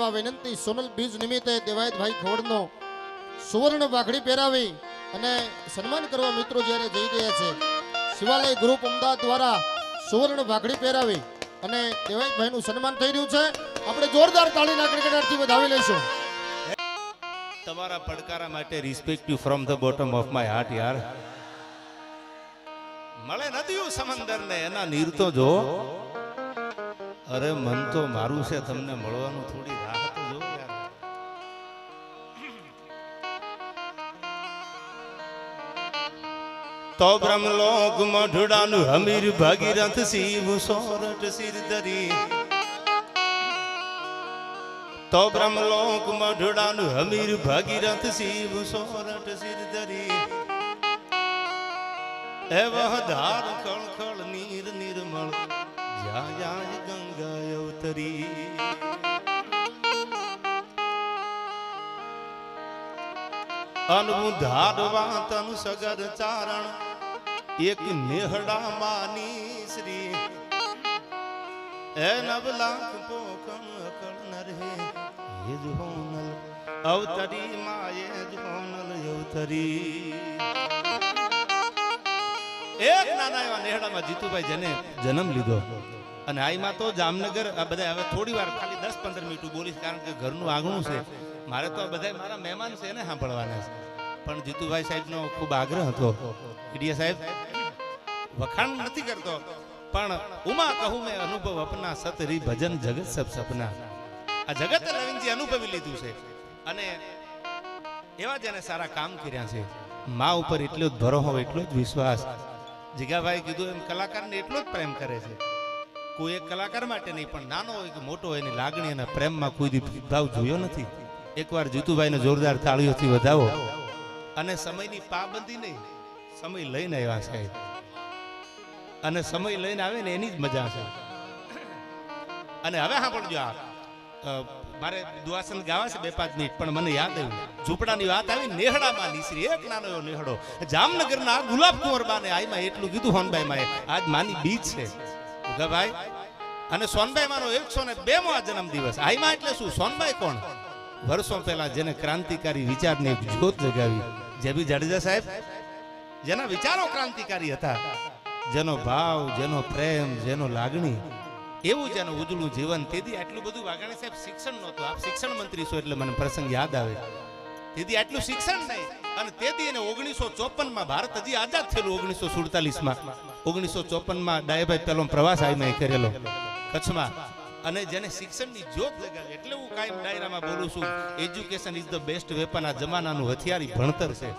કરવા વિનંતી. સોનલ બીજ નિમિત્તે દેવાયતભાઈ ખોડનો સુવર્ણ પાઘડી પહેરાવી અને સન્માન કરવા મિત્રો જ્યારે જઈ રહ્યા છે. શિવાલય ગ્રુપ અમદાવાદ દ્વારા સુવર્ણ પાઘડી પહેરાવી અને દેવાયતભાઈનું સન્માન થઈ રહ્યું છે. આપણે જોરદાર તાળીના ગડગડાટથી વધાવી લઈશું. તમારા પડકારા માટે respect you from the bottom of my heart યાર. મળે નદીઓ સમંદર ને એના નીર તો જો. અરે મન તો મારું છે, તમને મળવાનું થોડી રાહ તો જો યાર. તો બ્રહ્મલોક મઢડાનું હમીર ભાગીરથ શિવ સોરઠ સિર ધરી. તો બ્રહ્મલોક મઢડાનું હમીર ભાગીરથ શિવ સોરઠ સિર ધરી. એવહ ધાર ખળખળ નીર નિર્મળ જ્યાં જ્યાં ગંગા અવતરી. અનવું ધારવા તન સગર ચારણ એક નેહડા માની શ્રી. એ નવલાખ પોખણ અકળ નરે એ જ હોનલ અવતરી માએ જ હોનલ અવતરી. એક નાના એવા નેહડામાં જીતુભાઈ જેને જન્મ લીધો અને આઈમાં તો જામનગર આ બધા હવે થોડી વાર ખાલી 10-15 મિનિટ બોલીશ કારણ કે ઘરનું આંગણું છે. મારે તો બધા મારા મહેમાન છે ને સાંભળવાના છે. પણ જીતુભાઈ સાહેબનો ખૂબ આગ્રહ હતો. ઈડિયા સાહેબ વખાણ નથી કરતો પણ ઉમા કહું મેં અનુભવ અપના સતરી ભજન જગત સબ સપના. આ જગત નવીનજી અનુભવી લીધું છે અને એવા જેને સારા કામ કર્યા છે. મા ઉપર એટલો જ ભરોસો એટલો જ વિશ્વાસ. જીગાભાઈ કીધું એમ કલાકારને એટલો જ પ્રેમ કરે છે. કોઈ એક કલાકાર માટે નહીં પણ નાનો હોય કે મોટો હોય એની લાગણી અને પ્રેમમાં કોઈ ભેદભાવ જોયો નથી. એકવાર જીતુભાઈને જોરદાર તાળીઓથી વધાવો. અને સમયની પાબંદી નહીં, સમય લઈને આવ્યા સાહેબ અને સમય લઈને આવે ને એની જ મજા છે. અને હવે સાંભળજો, આ મારે દુઆસન ગાવા છે 2-5 મિનિટ પણ મને યાદ આવ્યું ઝૂંપડાની વાત આવી. નેહડામાં નીસરી એક નાનો એવો નેહડો જામનગરના ગુલાબ કુંવર બાને આઈમાં એટલું કીધું હોનભાઈ માએ આજ માની બીજ છે ઉગાભાઈ. અને સોનભાઈ માનો 102મો જન્મ દિવસ. આઈમાં એટલે શું? સોનભાઈ કોણ? વર્ષો પહેલા જેને ક્રાંતિકારી વિચારની જ્યોત જગાવી. જેબી જાડેજા સાહેબ જેના વિચારો ક્રાંતિકારી હતા, જેનો ભાવ, જેનો પ્રેમ, જેનો લાગણી, એવું જેનું ઉજળું જીવન. તેથી આટલું બધું વાઘાણી સાહેબ શિક્ષણ નહોતું. આપ શિક્ષણ મંત્રી છો એટલે મને પ્રસંગ યાદ આવે. તેથી આટલું શિક્ષણ નહીં. અને તેથી એને 1954માં ભારત હજી આઝાદ થયેલું. 1947માં 1954માં ડાયાભાઈ પહેલો પ્રવાસ આવીને કરેલો કચ્છમાં. અને જેને શિક્ષણની જ્યોત લગાવી. એટલે હું કાયમ ડાયરામાં બોલું છું, education is the best weapon. આ જમાનાનું હથિયાર ભણતર છે.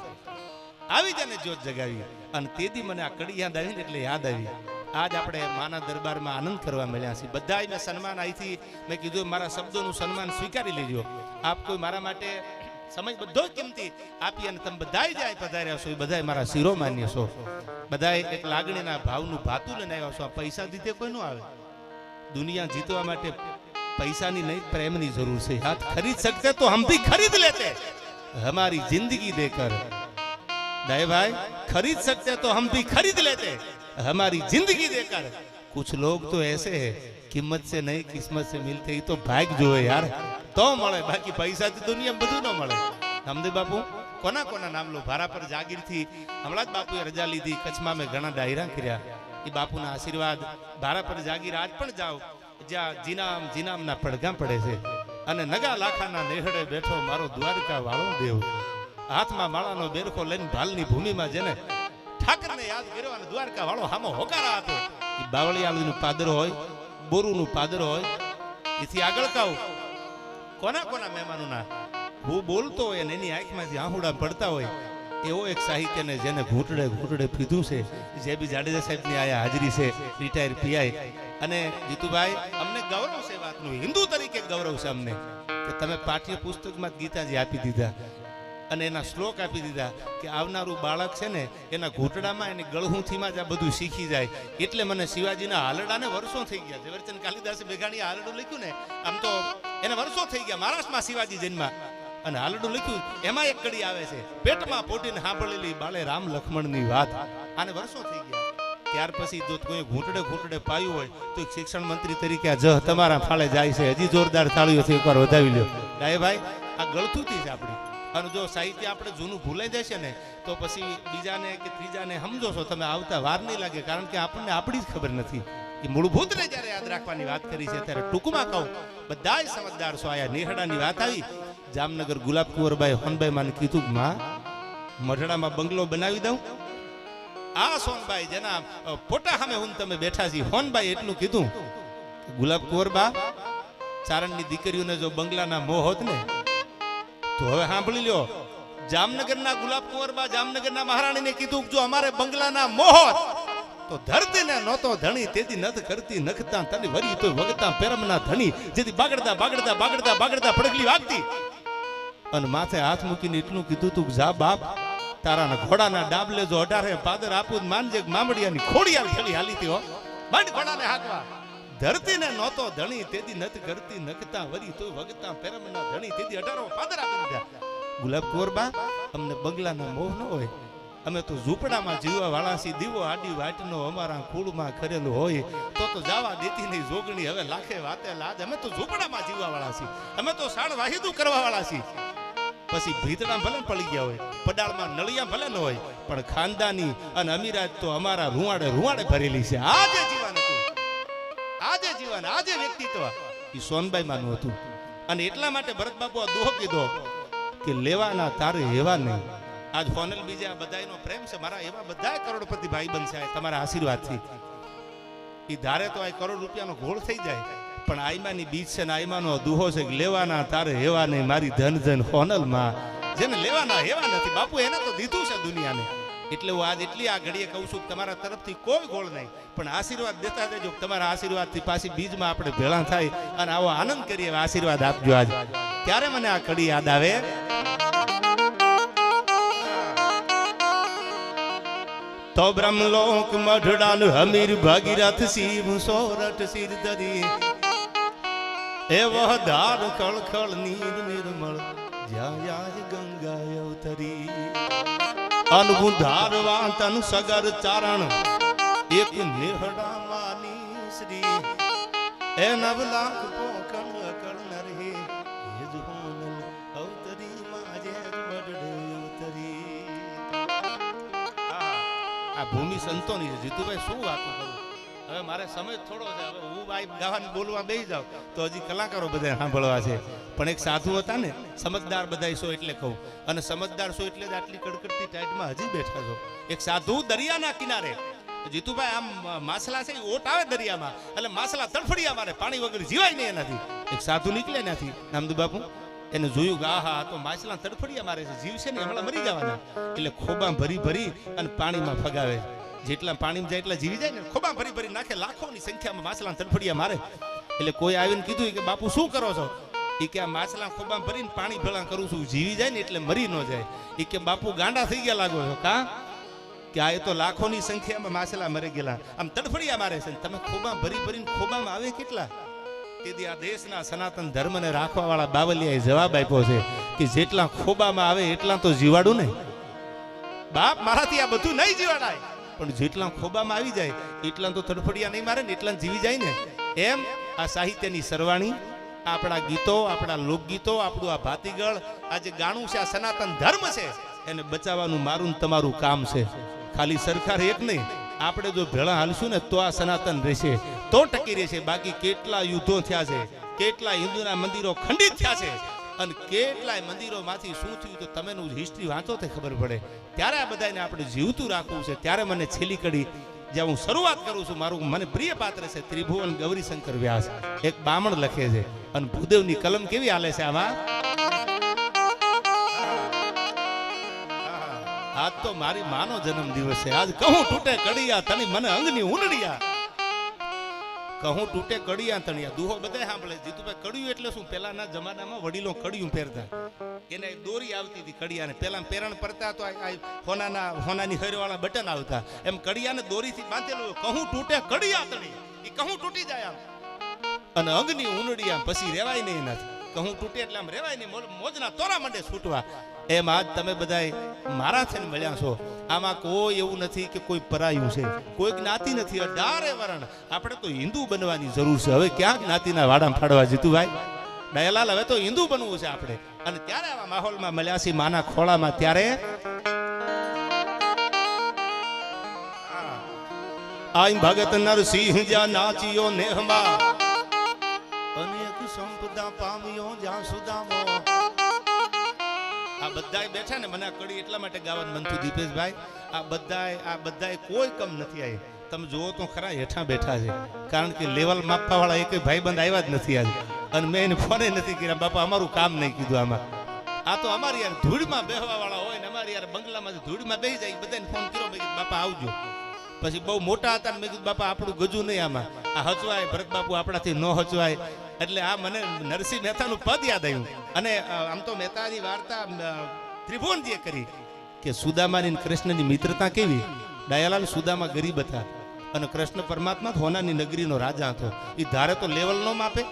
આવી જેને જ્યોત જગાવી. અને તેથી મને આ કડી યાદ આવી ને એટલે યાદ આવી. આજ આપણે માના દરબારમાં આનંદ કરવા મળ્યા છીએ. બધા મેં સન્માન અહીંથી મેં કીધું મારા શબ્દોનું સન્માન સ્વીકારી લેજો. આપ કોઈ મારા માટે સમય બધો જ કિંમતી આપી અને તમે બધાય જાય પધાર્યા છો એ બધાય મારા શિરોમાન્ય છો. બધાય એક લાગણીના ભાવનું ભાતું લઈને આવ્યા છો. આ પૈસા દીધે કોઈ ન આવે. દુનિયા જીતવા માટે પૈસાની નહીં પ્રેમની જરૂર છે. હાથ ખરીદ सकते तो हम भी खरीद लेते हमारी जिंदगी देकर. दाई भाई खरीद सकते तो हम भी खरीद लेते हमारी जिंदगी देकर. कुछ लोग तो ऐसे हैं किस्मत से नहीं किस्मत से मिलते. ही तो भाग जो है यार तो મળે, બાકી પૈસાથી દુનિયા બધું ન મળે. રામદેવ બાપુ કોના કોના નામ લો. ભારા પર જાગીર થી હમણાં જ બાપુએ રજા લીધી. કચ્છમાં મેં ઘણા ડાયરા કર્યા. એ બાપુના આશીર્વાદ ભારા પર જાગીર આજ પણ જાઓ જ્યાં જીનામના પડઘા પડે છે. અને નગા લાખાના નેહડે બેઠો મારો દ્વારકા વાળો દેવ. હાથમાં માળાનો બેરખો લઈને ભાલની ભૂમિમાં જેને ઠાકરને યાદ કર્યો અને દ્વારકા વાળો હામો હોકારા હતો. એ બાવળિયાળુનું પાદર હોય, બોરુનું પાદર હોય, એથી આગળ કહું કોના કોના મહેમાનોના હું બોલતો હોય અને એની આંખમાંથી આહુડા પડતા હોય એવો એક સાહિત્યને જેને ઘૂંટડે ઘૂંટડે પીધું છે. જે બી જાડેજા સાહેબની આયા હાજરી છે, રિટાયર પીઆઈ. અને જીતુભાઈ અમને ગૌરવ છે વાતનું, હિન્દુ તરીકે ગૌરવ છે અમને કે તમે પાઠ્ય પુસ્તકમાં ગીતાજી આપી દીધા અને એના શ્લોક આપી દીધા કે આવનારું બાળક છે ને એના ઘૂંટડામાં એની ગળહુંથીમાં જ આ બધું શીખી જાય. એટલે મને શિવાજીના હાલડાને વર્ષો થઈ ગયા. ઝવેરચંદ કાલિદાસે મેઘાણીએ હાલડું લખ્યું ને, આમ તો એને વર્ષો થઈ ગયા. મહારાષ્ટ્રમાં શિવાજી જન્મા અને હાલડું લખ્યું એમાં એક કડી આવે છે, પેટમાં પોટીને સાંભળેલી બાળે રામ લક્ષ્મણની વાત. આને વર્ષો થઈ ગયા. ત્યાર પછી જો કોઈ ઘૂંટડે ઘૂંટડે પાયું હોય તો એક શિક્ષણ મંત્રી તરીકે આ જહ તમારા ફાળે જાય છે. હજી જોરદાર તાળીઓથી એકવાર વધાવી લ્યો. ભાઈ આ ગળથુતી છે આપણી. અને જો સાહિત્ય આપણે જૂનું ભૂલાઈ જશે ને તો પછી બીજાને કે ત્રીજાને સમજો છો તમે આવતા વાર નહીં લાગે, કારણ કે આપણને આપણી જ ખબર નથી. એ મૂળભૂતને જ્યારે યાદ રાખવાની વાત કરી છે ત્યારે ટૂંકમાં કહું, બધાય સમજદાર છો. આયા નેહડાની વાત આવી, જામનગર ગુલાબ કુંવરબાઈ હોનબાઈ માને કીધું કે માં મઢડામાં બંગલો બનાવી દઉં. આ સોનબાઈ જેના ફોટા સામે હું તમે બેઠા છી, હોનબાઈ એટલું કીધું કે ગુલાબ કુંવરબા ચારણની દીકરીઓને જો બંગલાના મોહ હોત ને તો હવે સાંભળી લ્યો, જામનગરના ગુલાબ કુંવરબા જામનગરના મહારાણીને કીધું જો અમારે બંગલાના મોહ હોત તો ધરતીને નહોતો ધણી, તેથી નથ કરતી નખતા તને વરી તો વગતા પેરમના ધણી, જેથી બાગડતા બાગડતા બાગડતા બાગડતા પડગલી વાગતી. અને માથે હાથ મૂકીને એટલું કીધું તું જા બાપ, તારાના ઘોડાના ડાબલે જો 18 પાદર આપું માનજે મામડિયાની ખોડિયાલ ખેલી હાલીતી હો, બંધ ઘોડાને હાકવા. ધરતીને નહોતો ધણી, તેથી નથ કરતી નખતા વરી તો વગતા પેરમના ધણી, તેથી 18 પાદર આપી દીધા. ગુલાબ કુંવરબા અમને બંગલાના મોહ ન હોય, અમે તો ઝૂંપડામાં જીવવા વાળા છીએ. દીવો આડી વાટનો અમારા કુળમાં ખરેલું હોય તો જવા દેતી નહીં જોગણી. હવે લાખે વાતે લાજ, અમે તો ઝૂંપડામાં જીવવા વાળા છીએ, અમે તો સાણ વાહિદું કરવા વાળા છીએ. પછી ભીતડા ભલે પડી ગયા હોય, પડાળમાં નળિયા ભલે ન હોય, પણ ખાનદાની અને અમીરાત તો અમારા રૂવાડે રૂવાડે ભરેલી છે. આજે જીવન હતું, આજે જીવન, આજે વ્યક્તિત્વ એ સોનબાઈ માનું હતું. અને એટલા માટે ભરત બાપુ આ દોહો કીધો કે લેવાના તારે એવા નહીં. આજ ફોનલ બીજા બધાનો પ્રેમ છે, મારા એવા બધા કરોડપતિ ભાઈ બનશે તમારા આશીર્વાદથી. એ ધારે તો આ કરોડ રૂપિયાનો ઘોળ થઈ જાય, પણ આઈમાની બીજ છે ને આઈમાનો દુહો છે કે લેવાના તારે હેવા નહીં મારી ધન ધન હોનલમાં. જેને લેવાના હેવા નથી બાપુ એને તો દીધું છે દુનિયાને. એટલે હું આજ એટલી આ ઘડીએ કહું છું કે તમારા તરફથી કોઈ ગોળ નહીં, પણ આશીર્વાદ દેતા દેજો. તમારા આશીર્વાદથી પાછી બીજમાં આપણે ભેળા થાય અને આવો આનંદ કરીએ, આશીર્વાદ આપજો. આજ ત્યારે મને આ કડી યાદ આવે. તો બ્રહ્મલોક મઢડાન હમીર ભાગીરથ શિવ સોરઠ સિર ધરી, એવો ધાર ખળખળ નીર નિર્મળ જ્યાં ગંગા અવતરી. અનગું ધારવા તન સગર ચારણ એક નેહડા માની શ્રી, એ 9 લાખ પોખણ અકળ નરહે એ જ હોનલ અવતરી માજે મઢડે અવતરી. આ ભૂમિ સંતોની છે. જીતુભાઈ શું વાતો કરું, હવે મારે સમય થોડો છે. હવે હું ભાઈ ગાવાનું બોલવા બેસી જાઉં તો હજી કલાકારો બધા સાંભળવા છે. પણ એક સાધુ હતા ને, સમજદાર બધા છો એટલે કહું, અને સમજદાર છો એટલે જ આટલી કડકડતી ટાઈટમાં હજી બેઠા છો. એક સાધુ દરિયાના કિનારે, જીતુભાઈ આમ માછલા છે ઓટ આવે દરિયામાં, એટલે માછલા તડફડિયા મારે, પાણી વગર જીવાય નહીં એનાથી. એક સાધુ નીકળે ત્યાંથી નામદુ બાપુ, એને જોયું કે આહા તો માછલા તડફડિયા મારે છે, જીવ છે ને હમણાં મરી જવાના. એટલે ખોબા ભરી ભરી અને પાણીમાં ફગાવે. જેટલા પાણીમાં જાય એટલા જીવી જાય ને, ખોબા ભરી ભરી નાખે. લાખોની સંખ્યામાં માછલા તડફડિયા મારે. એટલે કોઈ આવીને કીધું કે બાપુ શું કરો છો? એ કે આ માછલા ખોબા ભરીને પાણી ભેળા કરું છું, જીવી જાય ને એટલે મરી ન જાય. એ કે બાપુ ગાંડા થઈ ગયા લાગો છો કા? કે આ એ તો લાખોની સંખ્યામાં માછલા મરી ગયેલા, આમ તડફડિયા મારે છે. તમે ખોબા ભરી ભરીને ખોબામાં આવે કેટલા? તેથી આ દેશના સનાતન ધર્મને રાખવા વાળા બાવલિયાએ જવાબ આપ્યો છે કે જેટલા ખોબામાં આવે એટલા તો જીવાડું ને બાપ, મારાથી આ બધું નહીં જીવાડાય, પણ જેટલા ખોબામાં આવી જાય એટલા તો તડફડિયા નહીં મારે ને, એટલા જીવી જાય ને. એમ આ સાહિત્યની સરવાણી, આપણા ગીતો, આપણા લોકગીતો, આપણું આ ભાતીગળ, આ જે ગાણું છે, આ સનાતન ધર્મ છે, એને બચાવવાનું મારું તમારું કામ છે. ખાલી સરકાર એક નહીં, આપણે જો ભેળા હાલશું ને તો આ સનાતન રહેશે, તો ટકી રહેશે. બાકી કેટલા યુદ્ધો થયા છે, કેટલા હિન્દુના મંદિરો ખંડિત થયા છે, અને કેટલાય મંદિરોમાંથી શું થયું તો તમે હિસ્ટ્રી વાંચો તો ખબર પડે. ત્યારે આ બધાને આપણે જીવતું રાખવું છે. ત્યારે મને છેલ્લી કડી જ્યાં હું શરૂઆત કરું છું, મારું મને પ્રિય પાત્ર છે ત્રિભુવન ગૌરીશંકર વ્યાસ. એક બામણ લખે છે અને ભૂદેવની કલમ કેવી હાલે છે આમાં. આજ તો મારી માનો જન્મ દિવસ છે. આજ કહું તૂટે કડિયા તણી મને અંગની ઉનડિયા, કહું તૂટે કડિયા તણિયા. દુહો બધા સાંભળે. જીતુભાઈ કડિયું એટલે શું? પેલાના જમાનામાં વડીલો કડિયું પહેરતા, એને દોરી આવતી હતી કડિયાને. પેલા પેરણ પડતા તો હોનાની હરવાળા બટન આવતા, એમ કડિયાને દોરીથી બાંધેલું. કહું તૂટે કડિયા તણિયા, એ કહું તૂટી જાય આમ, અને અંગની ઉનડિયા પછી રેવાય નહીં એનાથી. કહું તૂટે એટલે આમ રેવાય નહીં, મોજના તોરા મંડે છૂટવા. એમ આજ તમે બધાય મારા થઈને મળ્યા છો. આમાં કોઈ એવું નથી કે કોઈ પરાયું છે, કોઈ જ્ઞાતિ નથી, અઢારે વરણ. આપણે તો હિન્દુ બનવાની જરૂર છે. હવે ક્યાં જ્ઞાતિના વાડા ફાડવા જીતુભાઈ? દયાલાલ, હવે તો હિન્દુ બનવું છે આપણે. અને ત્યારે આવા માહોલમાં મળ્યા છીએ માના ખોળામાં. ત્યારે આઈ ભગત નરસિંહ જ્યાં નાચ્યો નેહમાં, અનેક સંપદા પામ્યો જ્યાં સુદામો. આ બધાય બેઠા ને, મને આ કડી એટલા માટે ગાવાનું મન થયું દીપેશભાઈ. આ બધાય કોઈ કમ નથી. આવી તમે જુઓ તો ખરા, હેઠા બેઠા છે. કારણ કે લેવલ માપવા વાળા એક ભાઈબંધ આવ્યા જ નથી આજે. અને મેં એને ફોને નથી કર્યા, બાપા અમારું કામ નહીં કીધું આમાં. આ તો અમારી યાર ધૂળમાં બેહવા વાળા હોય ને, અમારી યાર બંગલામાં ધૂળમાં બેસી જાય. બધાને ફોન કર્યો, મેં કીધું બાપા આવજો. પછી બહુ મોટા હતા ને મેં કીધું બાપા આપણું ગજું નહીં આમાં, આ હચવાય ભરત બાપુ આપણાથી ન હચવાય. એટલે આ મને નરસિંહ મહેતાનું પદ યાદ આવ્યું. અને આમ તો મહેતાની વાર્તા ત્રિભુવનજીએ કરી કે સુદામાની કૃષ્ણની મિત્રતા કેવી. દયાલાલ સુદામા ગરીબ હતા અને કૃષ્ણ પરમાત્મા હોનાની નગરીનો રાજા હતો. એ ધારે તો લેવલ નો માપે.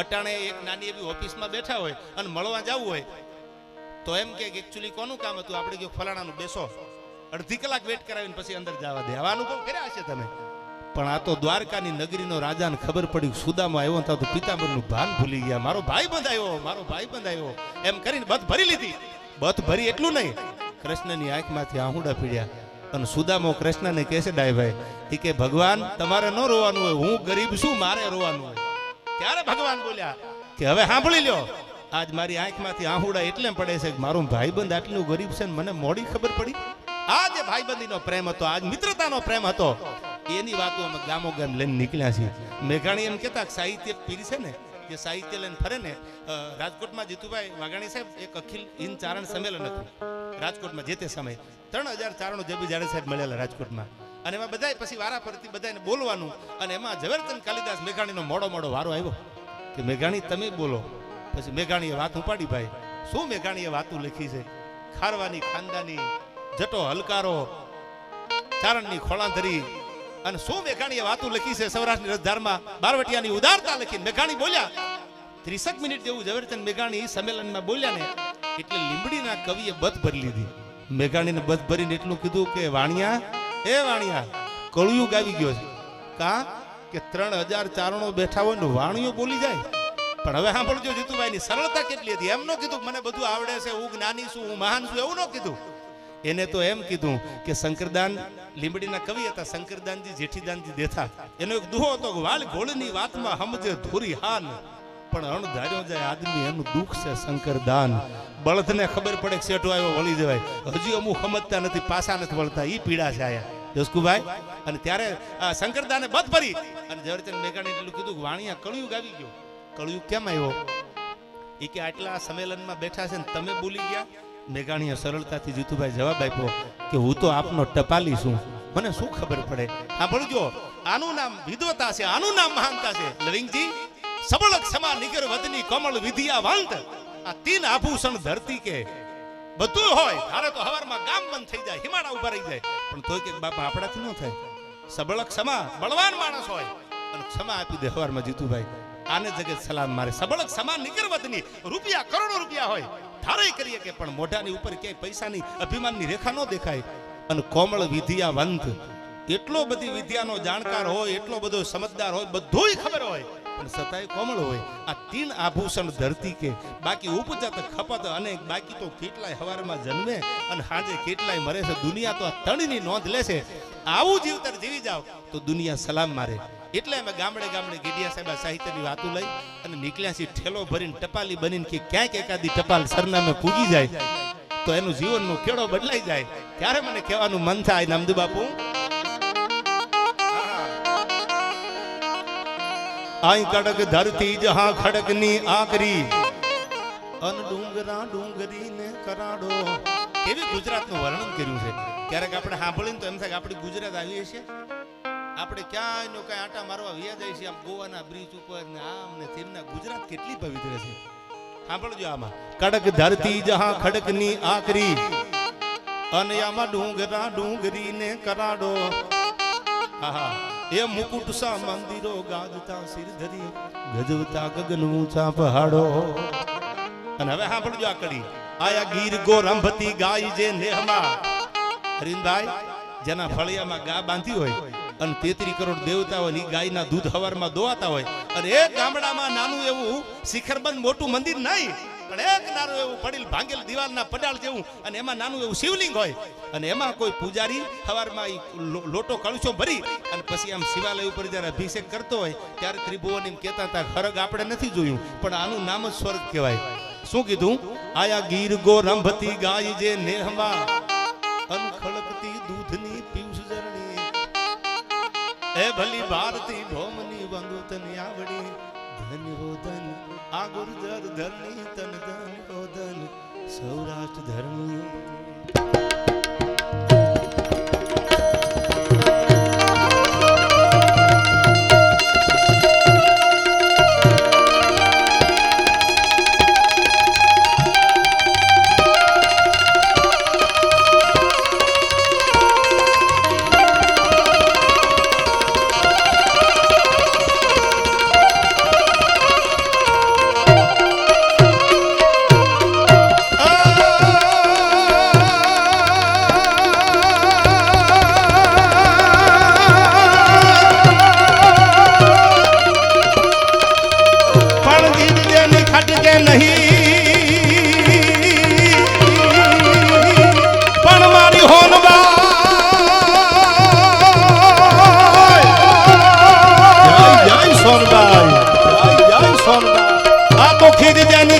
અટાણે એક નાની એવી ઓફિસમાં બેઠા હોય અને મળવા જવું હોય તો એમ કે એકચ્યુઅલી કોનું કામ હતું, આપણે કે ફલાણાનું બેસો, અડધી કલાક વેટ કરાવીને પછી અંદર જવા દે. આવા અનુભવ કર્યા હશે તમે. પણ આ તો દ્વારકાની નગરીનો રાજાને ખબર પડી સુદામા આવ્યો તો પિતાંબરનું ભાન ભૂલી ગયા. મારો ભાઈ બંધાયો એમ કરીને બથ ભરી લીધી. બથ ભરી એટલું નહીં, કૃષ્ણની આંખમાંથી આહુડા પીડ્યા. અને સુદામો કૃષ્ણને કહે છે, ડાયભાઈ, એ કે ભગવાન તમારે ન રોવાનું હોય, હું ગરીબ છું, મારે રોવાનું હોય. ત્યારે ભગવાન બોલ્યા કે હવે સાંભળી લ્યો, આજ મારી આંખમાંથી આહુડા એટલે પડે છે કે મારો ભાઈબંધ આટલું ગરીબ છે ને મને મોડી ખબર પડી. આ જે ભાઈબંધીનો પ્રેમ હતો, આજ મિત્રતાનો પ્રેમ હતો, એની વાતો અમે ગામો ગામ લઈને નીકળ્યા છીએ. મેઘાણી એમ કહેતા સાહિત્ય પીર છે ને, જે સાહિત્ય લઈને ફરે ને. રાજકોટમાં જીતુભાઈ વાઘાણી સાહેબ એક અખિલ હિન્દ ચારણ સંમેલન હતું રાજકોટમાં. જે તે સમયે 3000 ચારણો જેબી જાડે સાહેબ મળેલા રાજકોટમાં. અને એમાં બધાય પછી વારા ફરતી બધાને બોલવાનું. અને એમાં ઝવેરચંદ કાલિદાસ મેઘાણીનો મોડો વારો આવ્યો કે મેઘાણી તમે બોલો. પછી મેઘાણીએ વાત ઉપાડી. ભાઈ શું મેઘાણીએ વાતો લખી છે, ખારવાની ખાનદાની જટો હલકારો ચારણની ખોળાંધરી. અને શું મેઘાણીએ વાતો લખી છે, સૌરાષ્ટ્રની રસધારમાં બારવટિયાની ઉદારતા લખી. મેઘાણી બોલ્યા 30 મિનિટ જેવું ઝવેરચંદ મેઘાણી સંમેલનમાં બોલ્યા ને, એટલે લીંબડીના કવિએ બધ ભરી લીધી. મેઘાણીને બધ ભરીને એટલું કીધું કે વાણિયા કળિયુગ આવી ગયો છે. કા કે 3000 ચારણો બેઠા હોય ને વાણિયો બોલી જાય. પણ હવે સાંભળજો જીતુભાઈની સરળતા કેટલી હતી. એમ ન કીધું મને બધું આવડે છે, હું જ્ઞાની છું, હું મહાન છું, એવું ન કીધું. એને તો એમ કીધું કે શંકરદાન લીંબડીના કવિ હતા, શંકરદાનજી જેઠીદાનજી દેથા. એનો એક દુહો હતો કે વાલ ઘોળની વાતમાં સમજે ધોરી હાન, પણ અણધાર્યો જાય આદમી એનું દુઃખ છે શંકરદાન. બળદને ખબર પડે કે શેઠો આવ્યો વળી જવાય, હજી અમુક સમજતા નથી, પાછા નથી વળતા. ઈ પીડા છે આયા જસકુભાઈ. અને ત્યારે શંકરદાને બધ ભરી અને ઝવેરચંદ મેઘાણીએ એટલું કીધું કે વાણિયા કળિયુગ આવી ગયો. કળિયુગ કેમ આવ્યો? એ કે આટલા સંમેલનમાં બેઠા છે ને તમે બોલી ગયા. મેઘાણીએ સરળતાથી જીતુભાઈ જવાબ આપ્યો કે હું તો આપનો ટપાલી છું, મને શું ખબર પડે. હા ભણજો, આનું નામ વિદ્વતા છે, આનું નામ મહાનતા છે. લવિંગજી સબળક સમા નિગર વદની કમળ વિધિયાવંત, આ 3 આભૂષણ ધરતી કે બધું હોય. ધારે તો હવારમાં ગામ બંધ થઈ જાય, હિમાડા ઉભા રહી જાય, પણ તોય કે બાપા આપણાથી ન થાય. સબળક સમા બળવાન માણસ હોય અને ક્ષમા આપી દે હવારમાં જીતુભાઈ. આને જગત સલામ મારે. સબળક સમા નિગર વદની, રૂપિયા કરોડો રૂપિયા હોય, ધારે કરીએ કે પણ મોઢાની ઉપર ક્યાંય પૈસાની અભિમાનની રેખા ન દેખાય. અને કોમળ વિધિયાવંત, એટલો બધી વિદ્યાનો જાણકાર હોય, એટલો બધો સમજદાર હોય, બધુંય ખબર હોય, પણ છતાંય કોમળ હોય. આ 3 આભૂષણ ધરતી કે બાકી ઉપજત ખપત. અને બાકી તો કેટલાય હવારમાં જન્મે અને સાંજે કેટલાય મરે છે. દુનિયા તો આ તણની નોંધ લે છે. આવું જીવતર જીવી જાવ તો દુનિયા સલામ મારે. એટલે અમે ગામડે ગીડિયા સાહેબ સાહિત્યની વાતો લઈ અને નીકળ્યા છીએ ઠેલો ભરીને, ટપાલી બનીને કે ક્યાંક એકાદી ટપાલ સરનામે પૂગી જાય તો એનું જીવનનો ખેડો બદલાઈ જાય. ત્યારે મને કહેવાનું મન થાય, નામદુ બાપુ આઈ કડક ધરતી જહા ખડકની આકરી, અન ડુંગરા ડુંગરીને કરાડો. કેવી ગુજરાતનું વર્ણન કર્યું છે. ક્યારેક આપણે સાંભળીને તો એમ થાય કે આપણી ગુજરાત આવી છે. આપણે ક્યાંય નો કઈ આટા મારવા વ્યા જાય છે, આમ ગોવાના બ્રિજ ઉપર ને આમ ને તેમના. ગુજરાત કેટલી પવિત્ર છે. સાંભળજો આમાં, કડક ધરતી જહા ખડકની આકરી, અને આમાં ડુંગરા ડુંગરીને કરાડો. આહા એ મુકુટ સા મંદિરો ગાજતા સિર ધરી ગજવતા ગગન ઊંચા પહાડો. અને હવે સાંભળજો આ કડી. આયા ગીર ગોરંભતી ગાય જે નેહમાં. હરીનભાઈ જેના ફળિયામાં ગા બાંધી હોય અને 33 કરોડ દેવતા હોય, એ ગાયના દૂધ હવારમાં દોવાતા હોય, અને એક ગામડામાં નાનું એવું શિખરબંધ મોટું મંદિર નહીં, પણ એક નાનું એવું પડેલ ભાંગેલ દિવાલના પડાળ જેવું, અને એમાં નાનું એવું શિવલિંગ હોય, અને એમાં કોઈ પૂજારી હવારમાં લોટો કળશો ભરી અને પછી આમ શિવાલય ઉપર જ્યારે અભિષેક કરતો હોય ત્યારે ત્રિભુવન એમ કહેતા હતા, ખરગ આપણે નથી જોયું પણ આનું નામ જ સ્વર્ગ કહેવાય. શું કીધું? આયા ગીર ગોરંભતી ગાય જે નેહમાં અનખળકતી દૂધની પીયુષ જરણી. એ ભલી ભારતી ભૌમની વંદો તને આવડી. ધન હો ધન આ ગુર્જર ધરણી, તન ધન હો ધન સૌરાષ્ટ્ર ધરણી.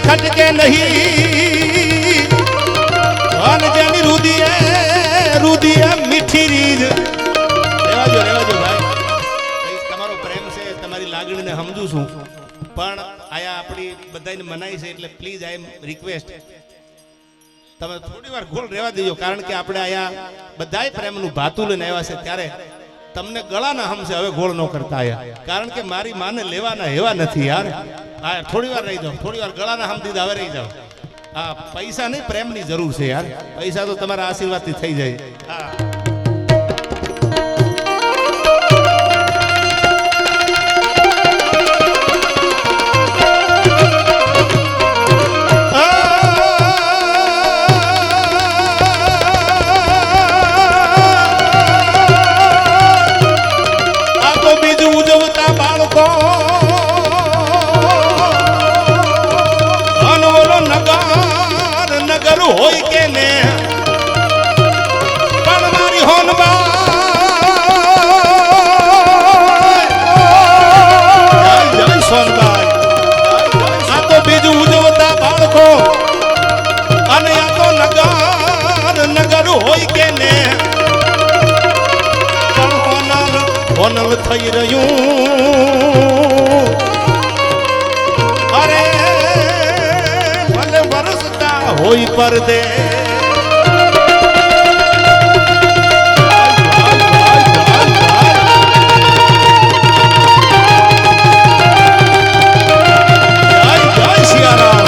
ખટકે નહીં અને જેની રુદીએ મીઠી રીજ. રેવાજો ભાઈ, તમારો પ્રેમ છે, તમારી લાગણીને સમજુ છું, પણ આયા આપણી બધાને મનાઈ છે એટલે પ્લીઝ આઈ એમ રિક્વેસ્ટ તમે થોડી વાર ગોળ રહેવા દેજો, કારણ કે આપણે આયા બધાય પ્રેમનું ભાતું લઈને આવ્યા છે, ત્યારે તમને ગળાના હમશે હવે ગોળ ન કરતા આયા, કારણ કે મારી માને લેવાના એવા નથી યાર. હા, થોડી વાર રહી જાઓ, થોડી વાર ગળાના હમ દીધા હવે રહી જાઓ. હા, પૈસા નહીં, પ્રેમની જરૂર છે યાર. પૈસા તો તમારા આશીર્વાદથી થઈ જાય. હા, આ તો બીજું ઉજવતા બાળકો નગર હોય કે ને, પણ મારી હોનબાઈ સોનબાઈ આ તો બીજું ઉજવતા બાળકો, અને આ તો નગર હોય કે ને, પણ હોનલ થઈ રહ્યું. અરે ભલે વરસતા હોય પરદે, જય સિયારામ,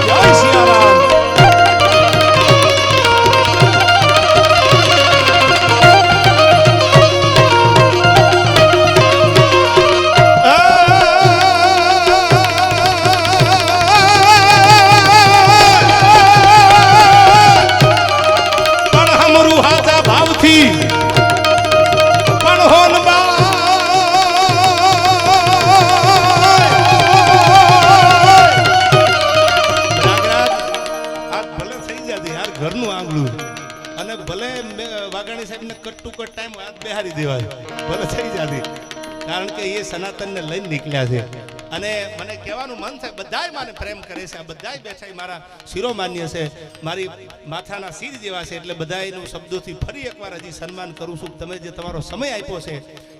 જય સિયારામ. ઘરનું આંગળું અને ભલે વાઘાણી સાહેબને કટ ટુ કટ ટાઈમ હાથ બેહારી દેવાય, ભલે થઈ જાતી, કારણ કે એ સનાતનને લઈને નીકળ્યા છે. અને મને કહેવાનું મન થાય, બધાય મને પ્રેમ કરે છે, આ બધાય બેઠા મારા શિરોમાન્ય છે, મારી માથાના શિર જેવા છે, એટલે બધાયનું શબ્દોથી ફરી એકવાર હજી સન્માન કરું છું. તમે જે તમારો સમય આપ્યો છે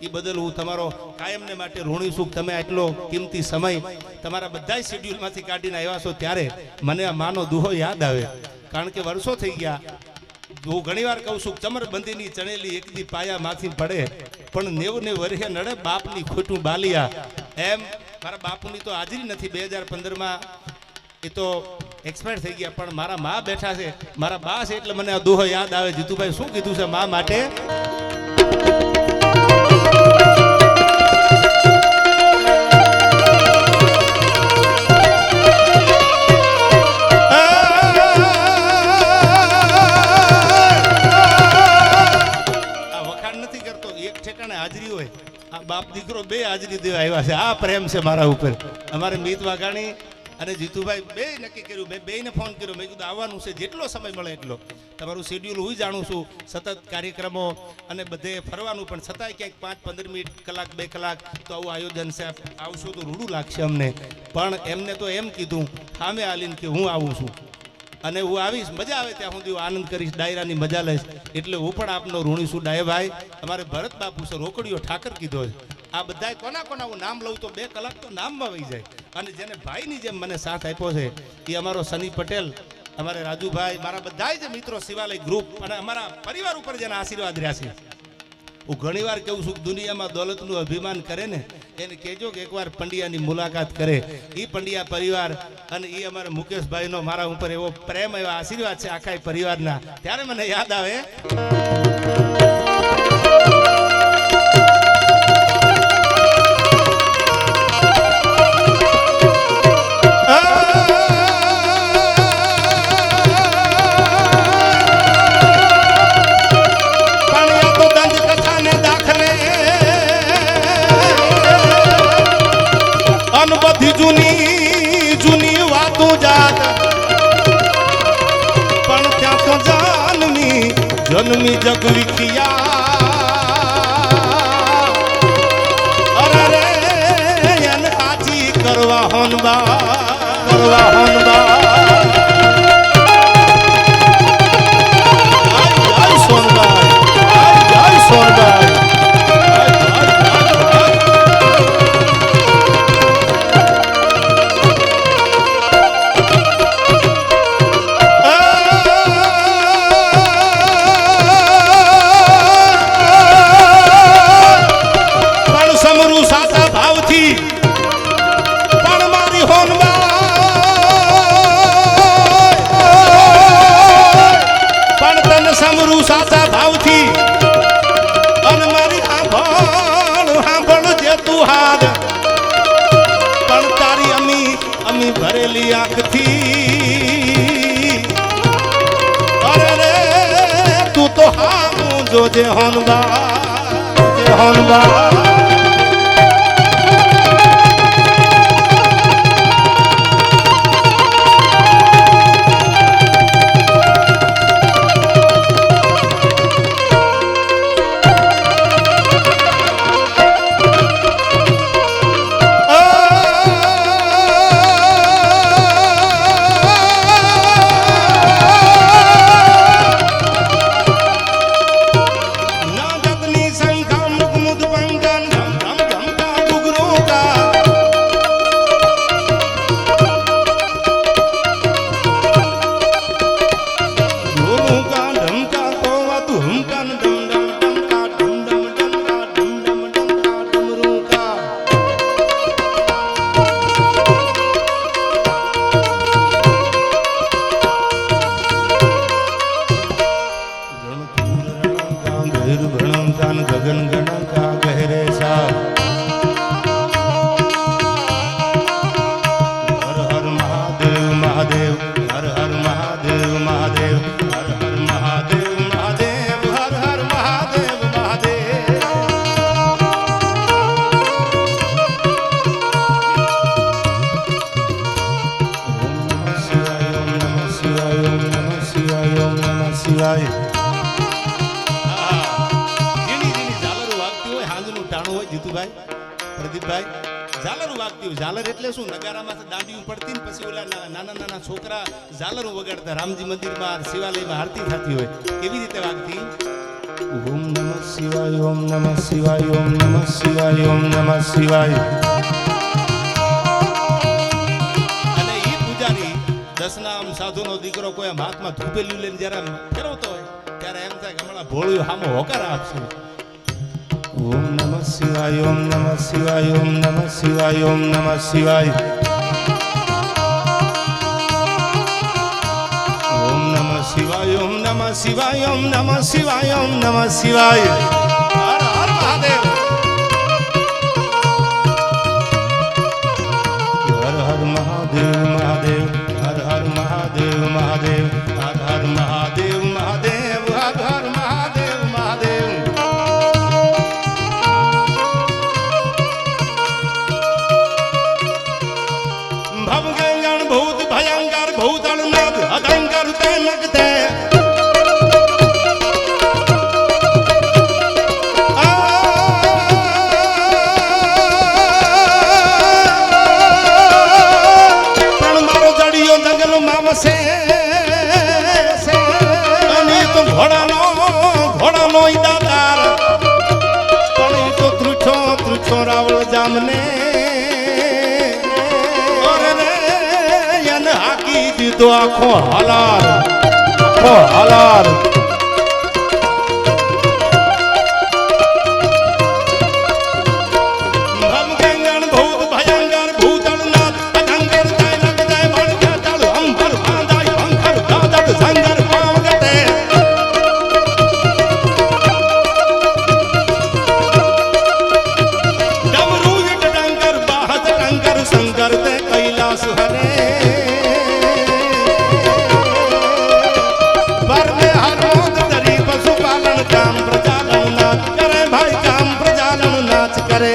એ બદલ હું તમારો કાયમને માટે ઋણી છું. તમે આટલો કિંમતી સમય તમારા બધાય શેડ્યુલમાંથી કાઢીને આવ્યા છો, ત્યારે મને આ માનો દુહો યાદ આવે, કારણ કે વર્ષો થઈ ગયા. હું ઘણી વાર કહું છું, ચમરબંધીની ચણેલી એકદી પાયા માંથી પડે, પણ 90 વર્ષે નડે બાપની ખોટું બાલિયા. એમ મારા બાપુની તો હાજરી નથી 2015માં, એ તો એક્સપાયર થઈ ગયા, પણ મારા મા બેઠા છે, મારા બા છે, એટલે મને આ દોહો યાદ આવે. જીતુભાઈ શું કીધું છે મા માટે? બાપ દીકરો બે હાજરી દેવા આવ્યા છે. આ પ્રેમ છે મારા ઉપર. અમારે મીત વાઘાણી અને જીતુભાઈ બે નક્કી કર્યું. મેં બેયને ફોન કર્યો. મેં કીધું આવવાનું છે, જેટલો સમય મળે એટલો. તમારું શેડ્યુલ હું જાણું છું, સતત કાર્યક્રમો અને બધે ફરવાનું, પણ છતાંય ક્યાંક 5-15 મિનિટ, કલાક 2 કલાક તો આવું આયોજન છે. આવશો તો રૂડું લાગશે અમને, પણ એમને તો એમ કીધું સામે આલીને કે હું આવું છું અને હું આવીશ, મજા આવે ત્યાં સુધી આનંદ કરીશ, ડાયરાની મજા લઈશ. એટલે હું પણ આપનો ઋણી છું ડાયભાઈ. અમારે ભરત બાપુ છે, રોકડીઓ ઠાકર કીધો છે. આ બધા કોના કોના હું નામ લઉં તો 2 કલાક તો નામમાં વહી જાય. અને જેને ભાઈની જેમ મને સાથ આપ્યો છે એ અમારો સની પટેલ, અમારે રાજુભાઈ, મારા બધા જે મિત્રો, શિવાલય ગ્રુપ અને અમારા પરિવાર ઉપર જેના આશીર્વાદ રહ્યા છે. હું ઘણીવાર કહું છું, દુનિયામાં દોલતનું અભિમાન કરે ને એને કહેજો કે એકવાર પંડ્યાની મુલાકાત કરે. એ પંડ્યા પરિવાર અને એ અમારા મુકેશભાઈનો મારા ઉપર એવો પ્રેમ, એવા આશીર્વાદ છે આખા પરિવારના. ત્યારે મને યાદ આવે જૂની જૂની વાતો જાત, પણ ત્યાં તો જાનમી જન્મી જગ વિખિયા. અરે રે એને હાજી કરવા હોનબા, કરવા હોનબા. જય સોનબાઈ, જય સોનબાઈ. સાચા ભાવથી અને મારી હાંભળ જે તું હાદ, પણ તારી અમી ભરેલી આંખથી. અરે રે તું તો હામું જોજે હોનબા, જે હોનબા. પ્રદીપભાઈ, ઝાલર વાગતી હોય. ઝાલર એટલે શું? નગારામાં દાંડી પડતી ને પછી ઓલા નાના નાના છોકરા ઝાલર વગાડતા. રામજી મંદિરમાં, શિવાલયમાં આરતી થતી હોય, કેવી રીતે વાગતી? ઓમ નમઃ શિવાય, ઓમ નમઃ શિવાય, ઓમ નમઃ શિવાય, ઓમ નમઃ શિવાય. અને ઈ પૂજારી દસનામ સાધુનો દીકરો કોઈ આમ હાથમાં ધૂપેલું લઈને જ્યારે ફેરવતો હોય ત્યારે એમ થાય કે હમણાં ભોળ્યું હામો હોકાર આપશે. ઓમ નમઃ શિવાય, ઓમ નમઃ શિવાય, ઓમ નમઃ શિવાય, ઓમ નમઃ શિવાય. ઓમ નમઃ શિવાય, ઓમ નમઃ શિવાય, ઓમ નમઃ શિવાય, ઓમ નમઃ શિવાય. હર હર મહાદેવ. હર હર મહાદેવ, મહાદેવ. હર હર મહાદેવ, મહાદેવ. હર હર મહાદેવ, મહાદેવ. હર હર મહાદેવ, મહાદેવ. लगते लगते પણ મારો જડિયો જંગલમાં વસે અને તો ઘોડાનો ઈદાદાર પણ એ તો ત્રુછો રાવળ જામને હાકી દીધો આખો હાલાર ભમગંગણ ભૂત ભયંકર ભૂતળનાથ અધંગર જાય લગ જાય મણકા ચાલુ અંબર બાંધાય અંકર દાદક સંગર પાવગતે ડમરૂ ઈટ ડંગર બાહત ડંગર સંગર તે કૈલાસ હરે કામ પ્રજાલન નાચ કરે ભાઈ કામ પ્રજાલન નાચ કરે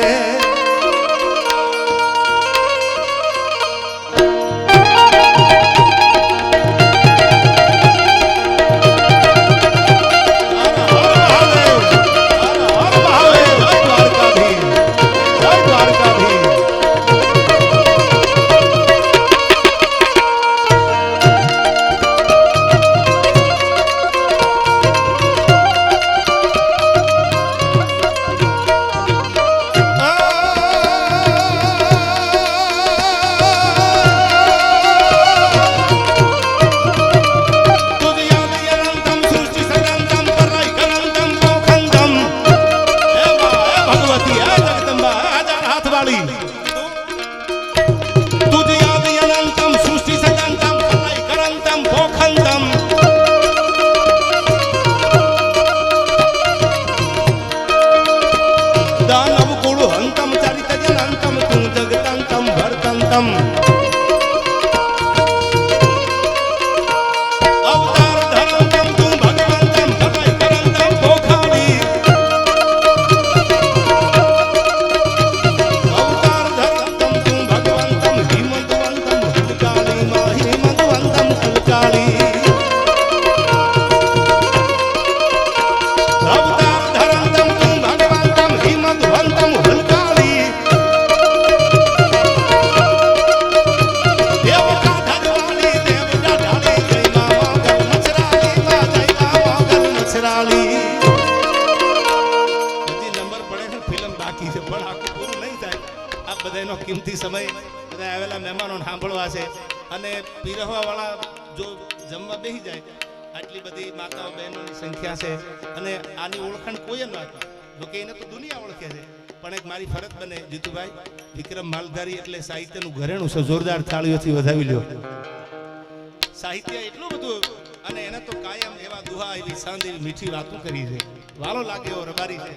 કિંમતી સમય બધા આવેલા મહેમાનોને સાંભળવા છે અને પીરસવા વાળા જો જમવા બેસી જાય આટલી બધી માતાઓ બહેનોની સંખ્યા છે અને આની ઓળખાણ કોઈ ન હતી જોકે એને તો દુનિયા ઓળખે છે પણ એક મારી ફરજ બને જીતુભાઈ વિક્રમ માલધારી એટલે સાહિત્યનું ઘરેણું છે જોરદાર થાળીઓથી વધાવી લ્યો સાહિત્ય એટલું બધું અને એને તો કાયમ એવા દુહા એવી સાંજ એવી મીઠી વાતો કરી છે વાલો લાગે એવો રબારી છે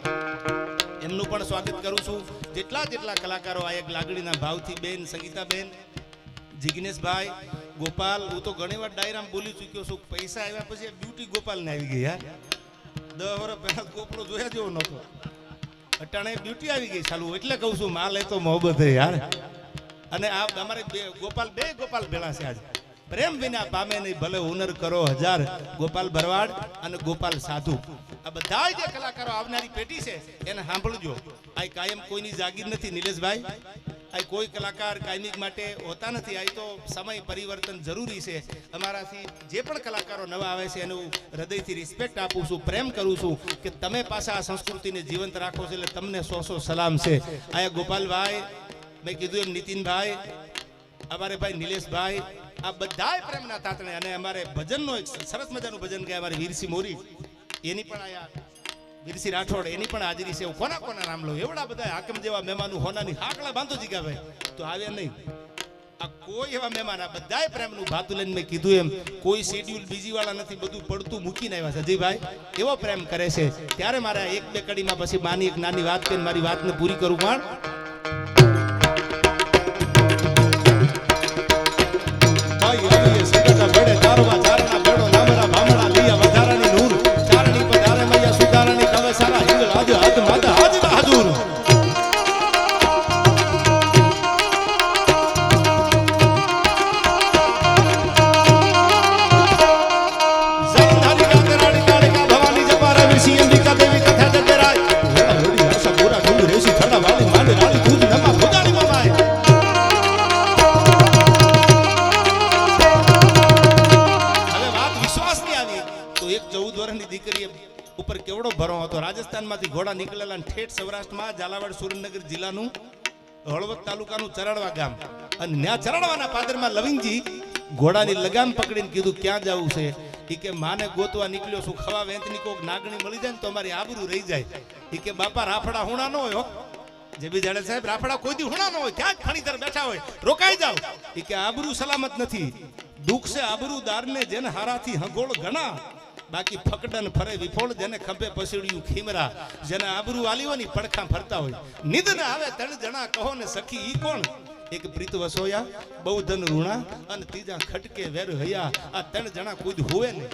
એમનું પણ સ્વાગત કરું છું જેટલા કલાકારો આ એક લાગણીના ભાવથી બેન સંગીતાબેન જિગ્નેશભાઈ ગોપાલ હું તો ઘણી વાર ડાયરામાં બોલી ચૂક્યો છું પૈસા આવ્યા પછી બ્યુટી ગોપાલને આવી ગઈ યાર 10 વર્ષ પહેલા ગોપડો જોયા જેવો નહોતો અટાણે બ્યુટી આવી ગઈ ચાલુ એટલે કહું છું માલ એ તો મોહબ્બત હે યાર અને આ અમારે બે ગોપાલ ભેળા છે આજે પ્રેમ વિના પામે નહીં ભલે હુનર કરો 1000 ગોપાલ ભરવાડ અને ગોપાલ સાધુ આ બધા જે કલાકારો આવનારી પેઢી છે એને સાંભળજો આ કાયમ કોઈની જાગીર નથી નિલેશભાઈ આ કોઈ કલાકાર કાયમિક માટે હોતા નથી આ તો સમય પરિવર્તન જરૂરી છે અમારાથી જે પણ કલાકારો નવા આવે છે એનું હૃદયથી રિસ્પેક્ટ આપું છું પ્રેમ કરું છું કે તમે પાછા આ સંસ્કૃતિને જીવંત રાખો છો એટલે તમને 100 સલામ છે આયા ગોપાલભાઈ મેં કીધું એમ નીતિનભાઈ અમારે ભાઈ નિલેશભાઈ આ બધાય પ્રેમના તાતણે અને અમારે ભજનનો એક સરસ મજાનું ભજન ગાય અમારે વીરસિંહ મોરી એની પણ આયા વીરસિંહ રાઠોડ એની પણ હાજરી છે કોના નામ લો એવડા બધા હાકમ જેવા મહેમાનો હોનાની હાકડા બાંધો જીગા ભાઈ તો આવ્યા નહીં આ કોઈ એવા મહેમાન આ બધાય પ્રેમનું ભાતું લઈને મેં કીધું એમ કોઈ શેડ્યુલ બીજી વાળા નથી બધું પડતું મૂકીને આવ્યા છે અજયભાઈ એવો પ્રેમ કરે છે ત્યારે મારે એક બે કડીમાં પછી માની એક નાની વાત કરીને મારી વાતને પૂરી કરું પણ કરીએ ઉપર કેવડો ભરો હતો. રાજસ્થાનમાંથી ઘોડા નીકળેલા અને ઠેઠ સૌરાષ્ટ્રમાં ઝાલાવાડ સુરેન્દ્રનગર જિલ્લાનું હળવદ તાલુકાનું ચરાડવા ગામ, અને ત્યાં ચરાડવાના પાદરમાં લવિંગજી ઘોડાની લગામ પકડીને કીધું ક્યાં જવું છે. ઈ કે માને ગોતવા નીકળ્યો છું, ખવા વેંતની કોક નાગણી મળી જાય ને તો અમારી આબરૂ રહી જાય. ઈ કે બાપા રાફડા હુણા ન હોય હો, જે બી જાડે સાહેબ રાફડા કોઈ દી હુણા ન હોય, ક્યાં ખણીધર બેઠા હોય, રોકાઈ જાવ. ઈ કે આબરૂ સલામત નથી, દુઃખ છે આબરૂદારને જેને હારાથી હંગોળ ઘણા, બાકી ફકડન ફરે વિફોળ, જેને ખંભે પસેડ્યું ખીમરા, જેને આબરૂ આલી હોય ને પડખા ફરતા હોય. નિદ ને આવે ત્રણ જણા કહો ને સખી ઈ કોણ? એક પ્રીત વસોયા, બહુ ધન ઋણા, અને ત્રીજા ખટકે વેર હયા. આ ત્રણ જણા કોઈ હોવે ને.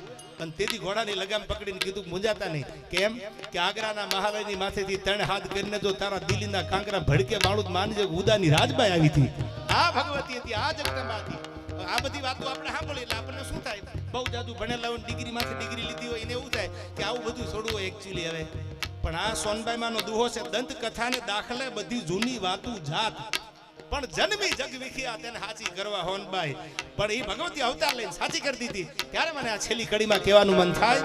અને તેથી ઘોડાની લગામ પકડીને કીધું મુંજાતા નહીં. કેમ કે આગ્રાના મહારાજની માથેથી ત્રણ હાથ કરીને જો તારા દિલ્હીના કાંકરા ભડકે માળું માનજે. ઉદાની રાજબાઈ આવી હતી, આ ભગવતી હતી, આ જગદંબા હતી. આ બધી વાતો આપણે સાંભળી એટલે આપણને શું થાય? બહુ જાદુ ભણેલા હોય, ડિગ્રી માંથી ડિગ્રી લીધી હોય, એને એવું થાય કે આવું બધું છોડવું હોય એકચ્યુઅલી. હવે પણ આ સોનબાઈમાંનો દુહો છે, દંત કથાને દાખલે બધી જૂની વાતું જાત, પણ જન્મી જગ વિખ્યા તેને સાચી કરવા હોનબાઈ. પણ એ ભગવતી અવતાર લઈને સાચી કરી દીધી. ત્યારે મને આ છેલ્લી કડીમાં કહેવાનું મન થાય,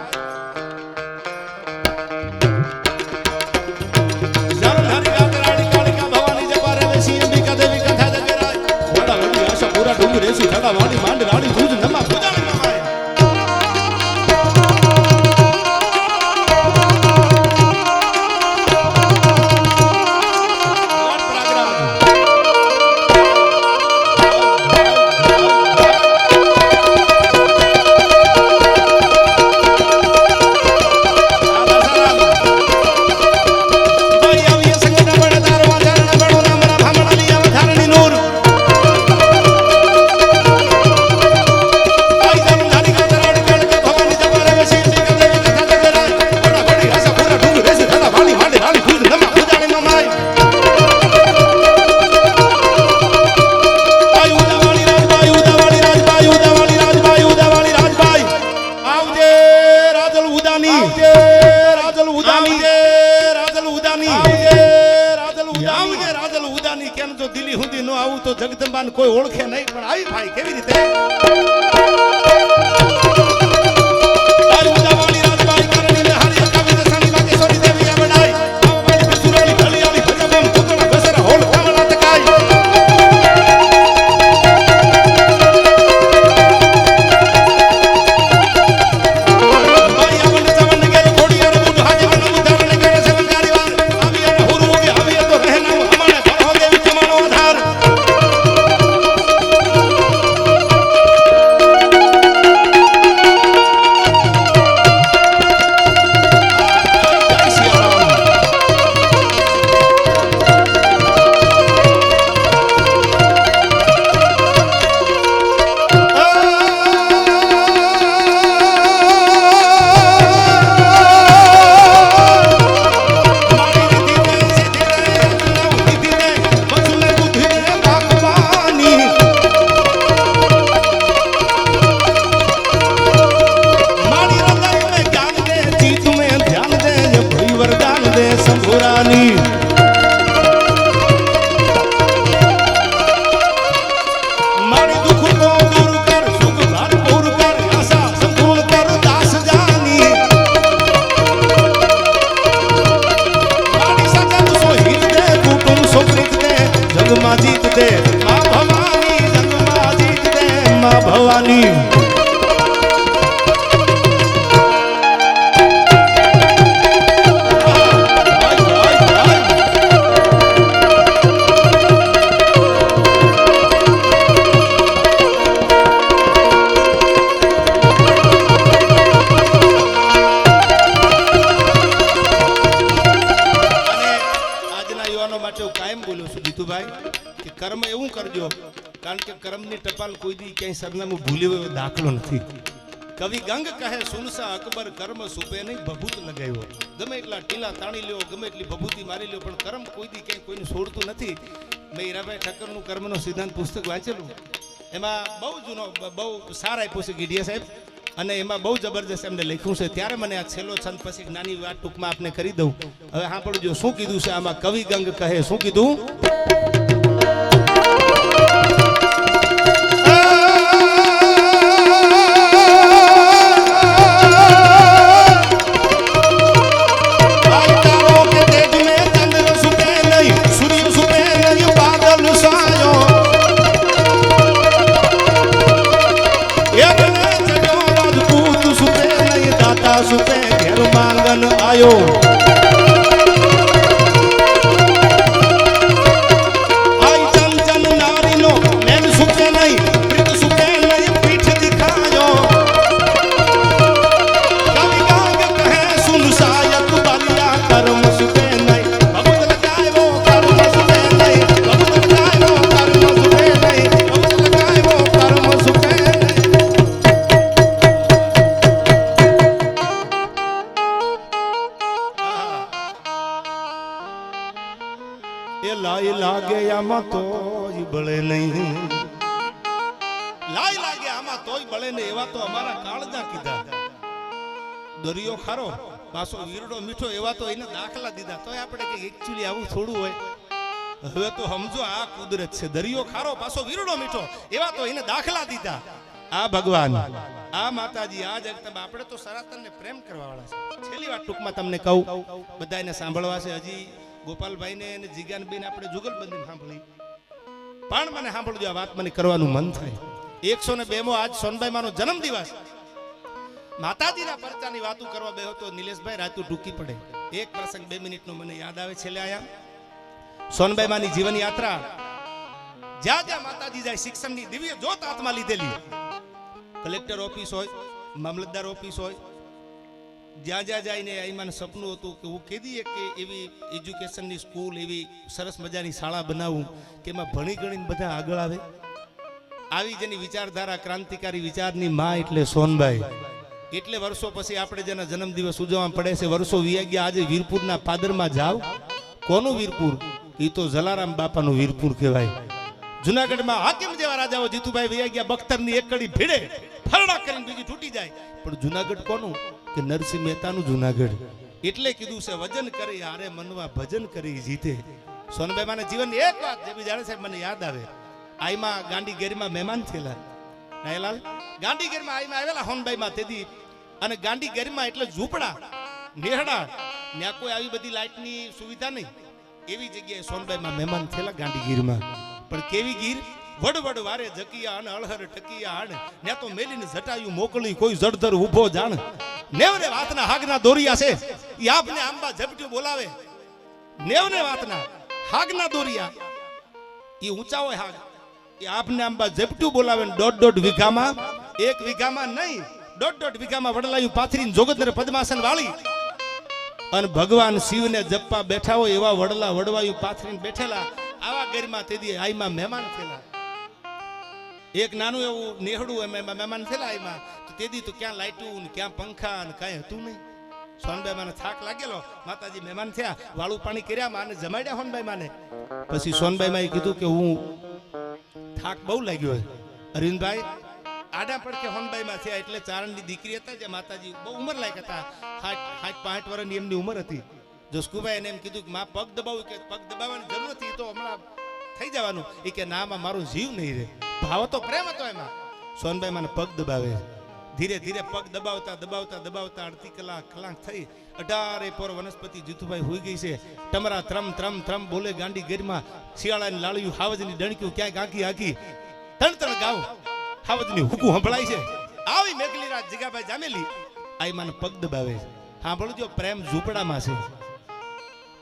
જાનધારી રાતરાણી કાળિકા ભવાની જપારે વેસી અંબિકા દેવી કથા જગરાય. વડા વડી આશા પૂરા ડુંગર રેસી થડા વાડી માંડ રાણી દૂધ નમા પૂજાણી નમાય. જગદંબાને કોઈ ઓળખે નહીં, પણ આવી ભાઈ કેવી રીતે? ભવાની કર્મ એવું કરજો, કારણ કે કર્મની ટપાલ કોઈ દી ક્યાંય સરનામું ભૂલી હોય દાખલો નથી. કવિ ગંગ કહે સુનસા અકબર કર્મ સુપે નહીં ભભૂત લગાવ્યો. ગમે એટલા ટીલા તાણી લ્યો, ગમે એટલી ભભૂતિ મારી લ્યો, પણ કર્મ કોઈ દી ક્યાંય કોઈને છોડતું નથી. મેં હીરાભાઈ ઠક્કરનું કર્મનો સિદ્ધાંત પુસ્તક વાંચેલું, એમાં બહુ જૂનો બહુ સારા આપ્યું છે ગીડિયા સાહેબ, અને એમાં બહુ જબરજસ્ત એમને લખ્યું છે. ત્યારે મને આ છેલ્લો છંદ પછી નાની વાત ટૂંકમાં આપને કરી દઉં. હવે સાંભળજો શું કીધું છે આમાં. કવિ ગંગ કહે શું કીધું? લગન આયો આઈ ચંચન નારીનો મેન સુકે નહીં પ્રીત સુકે નહીં પીઠ દિખાયો કવિ ગાંગ કહે સુન સાયક બલિયા કર્મ સુકે નહીં બબુત લગાયો કર્મ સુકે નહીં બબુત લગાયો કર્મ સુકે નહીં બબુત લગાયો કર્મ સુકે એ લાઈ લાગે આમાં તોય બળે નહીં લાઈ લાગે આમાં તોય બળે નહીં એવા તો અમારા કાળજા કીધા દરિયો ખારો પાછો વીરડો મીઠો એવા તો એને દાખલા દીધા તોય આપણે કે એકચ્યુઅલી આવું થોડું હોય હવે તો સમજો આ કુદરત છે દરિયો ખારો પાછો વીરડો મીઠો એવા તો એને દાખલા દીધા આ ભગવાન આ માતાજી આ જગતમાં આપણે તો સનાતનને પ્રેમ કરવા વાળા છે છેલ્લી વાત ટૂંકમાં તમને કહું બધાને સાંભળવા છે હજી ગોપાલભાઈને અને જીગાનબેન આપણે જુગલબંધી સાંભળી પણ મને સાંભળજો આ વાત મને કરવાનું મન થાય 102મો આજ સોનબાઈમાનો જન્મદિવસ માતાજીના પરચાની વાતો કરવા બેહો તો નિલેશભાઈ રાતું ટૂંકી પડે એક પ્રસંગ 2 મિનિટનો મને યાદ આવે છેલ્લે આયા સોનબાઈમાની જીવન યાત્રા જ્યાં જ્યાં માતાજી જાય શિક્ષણની દિવ્ય જ્યોત હાથમાં લીધેલી કલેક્ટર ઓફિસ હોય મામલતદાર ઓફિસ હોય જ્યાં જ્યાં જઈને આઈમાન સપનું હતું કે હું કીધી કે એવી એજ્યુકેશનની સ્કૂલ એવી સરસ મજાની શાળા બનાવું કે એમાં ભણી ગણીને બધા આગળ આવે આવી જેની વિચારધારા ક્રાંતિકારી વિચારની માં એટલે સોનબાઈ એટલે વર્ષો પછી આપણે જેના જન્મદિવસ ઉજવવા પડે છે વર્ષો વીયા ગયા આજે વીરપુરના પાદરમાં જાવ કોનું વીરપુર એ તો જલારામ બાપાનું વીરપુર કહેવાય જુનાગઢમાં હાકિમ જેવા રાજાઓ જીતુભાઈ વીયા ગયા બખ્તરની એક કડી ભીડે ફરડા કરીને બીજી તૂટી જાય પણ જુનાગઢ કોનું કે નરસિંહ મહેતાનું જુનાગઢ એટલે કીધું છે વજન કરી હારે મનવા ભજન કરી જીતે સોનબાઈ માના જીવનની એક વાત જે બી જાણે સાહેબ મને યાદ આવે આઈમાં ગાંડી ગેરીમાં મહેમાન થયેલા નાયલાલ ગાંડી ગેરીમાં આઈમાં આવેલા હોનબાઈમાં તેદી અને ગાંડી ગેરીમાં એટલે ઝૂંપડા નેહડા ત્યાં કોઈ આવી બધી લાઇટની સુવિધા નહીં એવી જગ્યાએ સોનબાઈમાં મહેમાન થયેલા ગાંડી ગીરમાં પણ કેવી ગીર વડવડ વારે જકિયા અને અળહર ટકિયા આણ ને તો મેલીને જટાયું મોકલી કોઈ જડધર ઊભો જાણ નેવને વાતના હાગના દોરિયા છે ઈ આપને આંબા ઝપટ્યું બોલાવે નેવને વાતના હાગના દોરિયા ઈ ઊંચા હોય હાગ ઈ આપને આંબા ઝપટ્યું બોલાવે ને 1.5 વીઘામાં 1 વીઘામાં નહીં 1.5 વીઘામાં વડલાયું પાથરીને જોગતર પદ્માસન વાળી અને ભગવાન શિવને જપવા બેઠા હોય એવા વડલા વડવાયું પાથરીને બેઠેલા આવા ઘરમાં તેદી આઈમાં મહેમાન થયેલા એક નાનું એવું નેહડું એમાં મહેમાન થયેલા આઈમાં તો તેદી તો ક્યાં લાઈટું ને ક્યાં પંખા ને કાંઈ હતું નહીં સોનબાઈ માને થાક લાગેલો માતાજી મહેમાન થયા વાળું પાણી કર્યા માને જમાડ્યા સોનબાઈ માને પછી સોનબાઈ માએ કીધું કે હું થાક બહુ લાગ્યો અરવિંદભાઈ આડા પડકે હોનબાઈ માં થયા એટલે ચારણની દીકરી હતા જે માતાજી બહુ ઉંમર લાયક હતા 65 વર્ષની એમની ઉંમર હતી જસકુભાઈ એને એમ કીધું કે માં પગ દબાવું કે પગ દબાવવાની જરૂર નથી તો હમણાં થઈ જવાનું એ કે ના માં મારો જીવ નહીં રહે ભાવ તો પ્રેમ હતો એમાં સોનબાઈ મને પગ દબાવે ધીરે ધીરે પગ દબાવતા દબાવતા દબાવતા અડધી કલાક થઈ 18 પોર વનસ્પતિ જીતુભાઈ હોઈ ગઈ છે ટમરા ત્રમ ત્રમ ત્રમ બોલે ગાંડી ગેરમાં શિયાળાની લાળિયું હાવજની ડણક્યું ક્યાંક આખી આખી તણ ગાવ હાવજની હુકુ સંભળાય છે આવી મેઘલી રાત જીગાભાઈ જામેલી આઈ મને પગ દબાવે સાંભળજો પ્રેમ ઝૂંપડામાં છે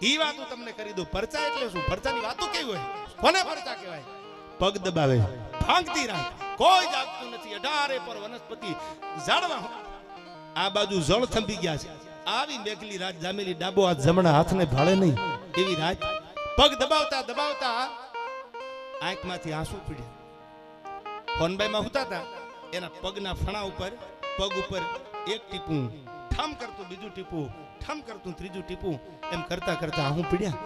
ઈ વાતો તમને કરી દઉં પરચા એટલે શું પરચાની વાતો કેવી હોય કોને પરચા કહેવાય પગ દબાવે ભાંગતી રાત કોઈ જાગતું નથી 18 પર વનસ્પતિ ઝાડવા આ બાજુ જળ થંભી ગયા છે આવી મેઘલી રાત જામેલી ડાબો હાથ જમણા હાથને ભાળે નહીં એવી રાત પગ દબાવતા દબાવતા આંખમાંથી આંસુ પીડ્યા હોનબાઈમાં હુતા હતા એના પગના ફણા ઉપર પગ ઉપર એક ટીપું ઠમ કરતું બીજું ટીપું ઠમ કરતું ત્રીજું ટીપું એમ કરતા કરતા આહું પીડ્યા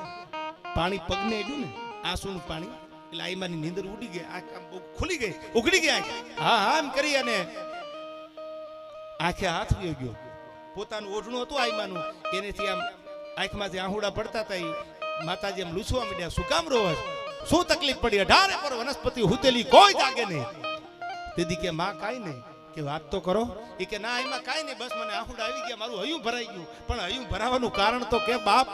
પાણી પગને એડ્યું ને આંસુનું પાણી એટલે આઈમાની નીંદર ઉડી ગઈ આંખ આમ બહુ ખુલી ગઈ ઉઘડી ગઈ આંખ હા હા એમ કરી અને આંખે હાથ વયો ગયો પોતાનું ઓઢણું હતું આઈમાનું એનેથી આમ આંખમાંથી આહુડા પડતા હતા માતાજી એમ લૂછવા માંડ્યા શું કામ રોવા શું તકલીફ પડી 18 પર વનસ્પતિ હુતેલી કોઈ જાગે નહીં તેદી કે માં કાઈ નહીં કે વાત તો કરો એ કે ના એમાં કાઈ નહીં બસ મને આહુડા આવી ગયા મારું હયું ભરાઈ ગયું પણ હયું ભરાવાનું કારણ તો કે બાપ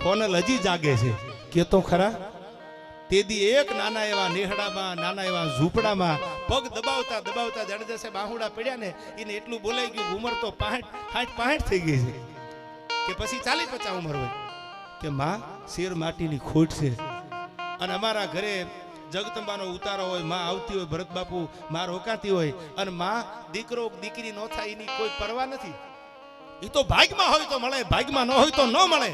હોનલ હજી જાગે છે કે તો ખરા તેદી એક નાના એવા નેહડામાં નાના એવા ઝૂંપડામાં પગ દબાવતા દબાવતા જડજસે બાહુડા પડ્યા ને એને એટલું બોલાઈ ગયું ઉંમર તો 65 થઈ ગઈ છે કે પછી 40-50 ઉંમર હોય કે માં શેર માટીની ખોટ છે અને અમારા ઘરે જગદંબાનો ઉતારો હોય, માં આવતી હોય, ભરત બાપુ માં રોકાતી હોય અને માં દીકરો દીકરી નો થાય એની કોઈ પરવા નથી. એ તો ભાગમાં હોય તો મળે, ભાગમાં ન હોય તો ન મળે.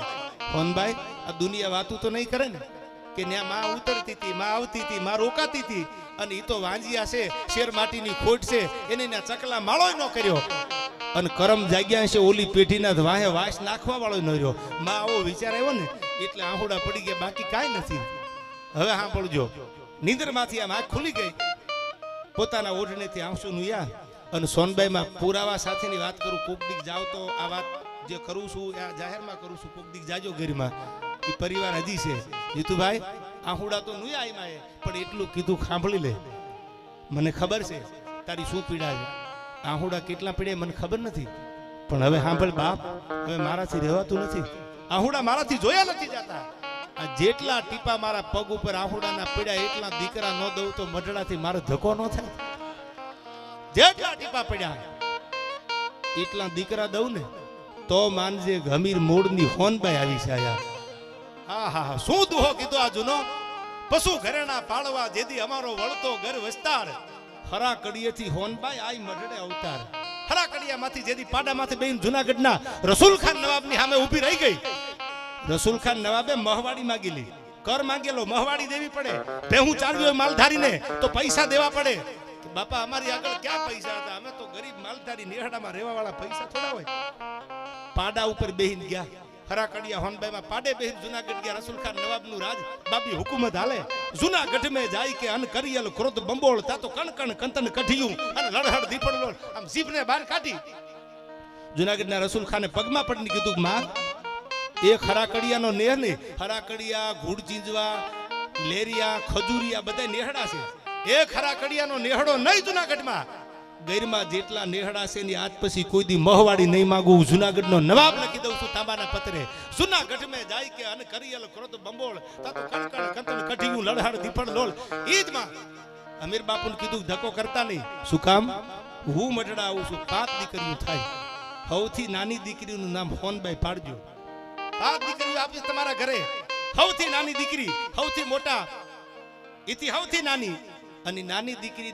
ફોનભાઈ આ દુનિયા વાતું તો નહીં કરે ને કે ન્યા માં ઉતરતી હતી, માં આવતી હતી, માં રોકાતી હતી અને એ તો વાંજિયા છે, શેર માટીની ખોટ છે, એને ના ચકલા માળો ન કર્યો અને કરમ જાગ્યા છે ઓલી પેઢીના વાહે વાસ નાખવા વાળો ન રહ્યો. માં આવો વિચાર આવ્યો ને એટલે આહુડા પડી ગયા, બાકી કાંઈ નથી. હવે સાંભળજો, નીંદરમાંથી આમ આંખ ખુલી ગઈ, પોતાના ઓઢણેથી આંસુ નુયા અને સોનબાઈમાં પુરાવા સાથેની વાત કરું. કોક દીક જાવ તો આ વાત જે કરું છું આ જાહેરમાં કરું છું, કોક દીક જાજો ઘરમાં. એ પરિવાર હજી છે. જીતુભાઈ આહુડા તો નુયા આઈમાં પણ એટલું કીધું સાંભળી લે, મને ખબર છે તારી શું પીડા છે. આહુડા કેટલા પીડે મને ખબર નથી, પણ હવે સાંભળ બાપ, હવે મારાથી રહેવાતું નથી. આહુડા મારાથી જોયા નથી જતા. આ જેટલા ટીપા મારા પગ ઉપર આહુડાના પીડ્યા એટલા દીકરા ન દઉં તો મઢડાથી મારો ધક્કો ન થાય. જેટલા ટીપા પડ્યા એટલા દીકરા દઉં ને તો માનજે ગમીર મૂળની હોનબાઈ આવી છે. આયા હા હા હા, શું દુહો કીધો આ જૂનો. પશુ ઘરેણા પાળવા જેદી અમારો વળતો ઘર વસ્તાર, હરા કડીએથી હોનબાઈ આઈ મઢડે અવતાર. હરા કડિયામાંથી જેદી પાડામાંથી બેન જુનાગઢના રસૂલ ખાન નવાબની સામે ઊભી રહી ગઈ. રસૂલ ખાન નવાબે મહવાડી માંગી લી, કર માંગેલો, મહવાડી દેવી પડે. ભેહું ચાલવી હોય માલધારીને તો પૈસા દેવા પડે. બાપા અમારી આગળ ક્યાં પૈસા હતા, અમે તો ગરીબ માલધારી નેહડામાં રહેવા વાળા, પૈસા થોડા હોય. પાડા ઉપર બેહીન ગયા, હરાકડિયા હોનબાઈમાં પાડે બેહીન જુનાગઢ ગયા. રસૂલ ખાન નવાબનું રાજ બાબી હુકુમત હાલે. જુનાગઢ મેં જાય કે અન કરિયલ ક્રોધ બંબોળ, તા તો કણ કણ કંતન કઢિયું અને લડહડ દીપડલો આમ જીભને બહાર કાઢી. જુનાગઢના રસૂલ ખાને પગમાં પડીને કીધું, માં એક હરાકડિયાનો નેહ ને, હરાકડિયા, ઘૂડ ચીંજવા, લેરિયા, ખજૂરિયા બધા નેહડા છે. એક હરાકડિયાનો નેહડો નહીં જુનાગઢમાં. ગૈરમાં જેટલા નેહડા છે ને આજ પછી કોઈ દી મહવાડી નહીં માંગુ. જુનાગઢનો નવાબ લખી દઉં છું તાંબાના પત્રે. જુનાગઢ મેં જાય કે અન કરિયલ ક્રોધ બંબોળ, તા તો કણકણ કંતન કઢિયું લડહડ દીપડ લોલ. ઈદમાં અમીર બાપુને કીધું ધક્કો કરતા નહીં. શું કામ? હું મઢડા આવું છું, 5 દીકરીઓ થાય. સૌથી નાની દીકરીનું નામ હોનબાઈ પાડજો. 5 દીકરીઓ આપીશ તમારા ઘરે. સૌથી નાની દીકરી, સૌથી મોટા એથી સૌથી નાની અને નાની દીકરી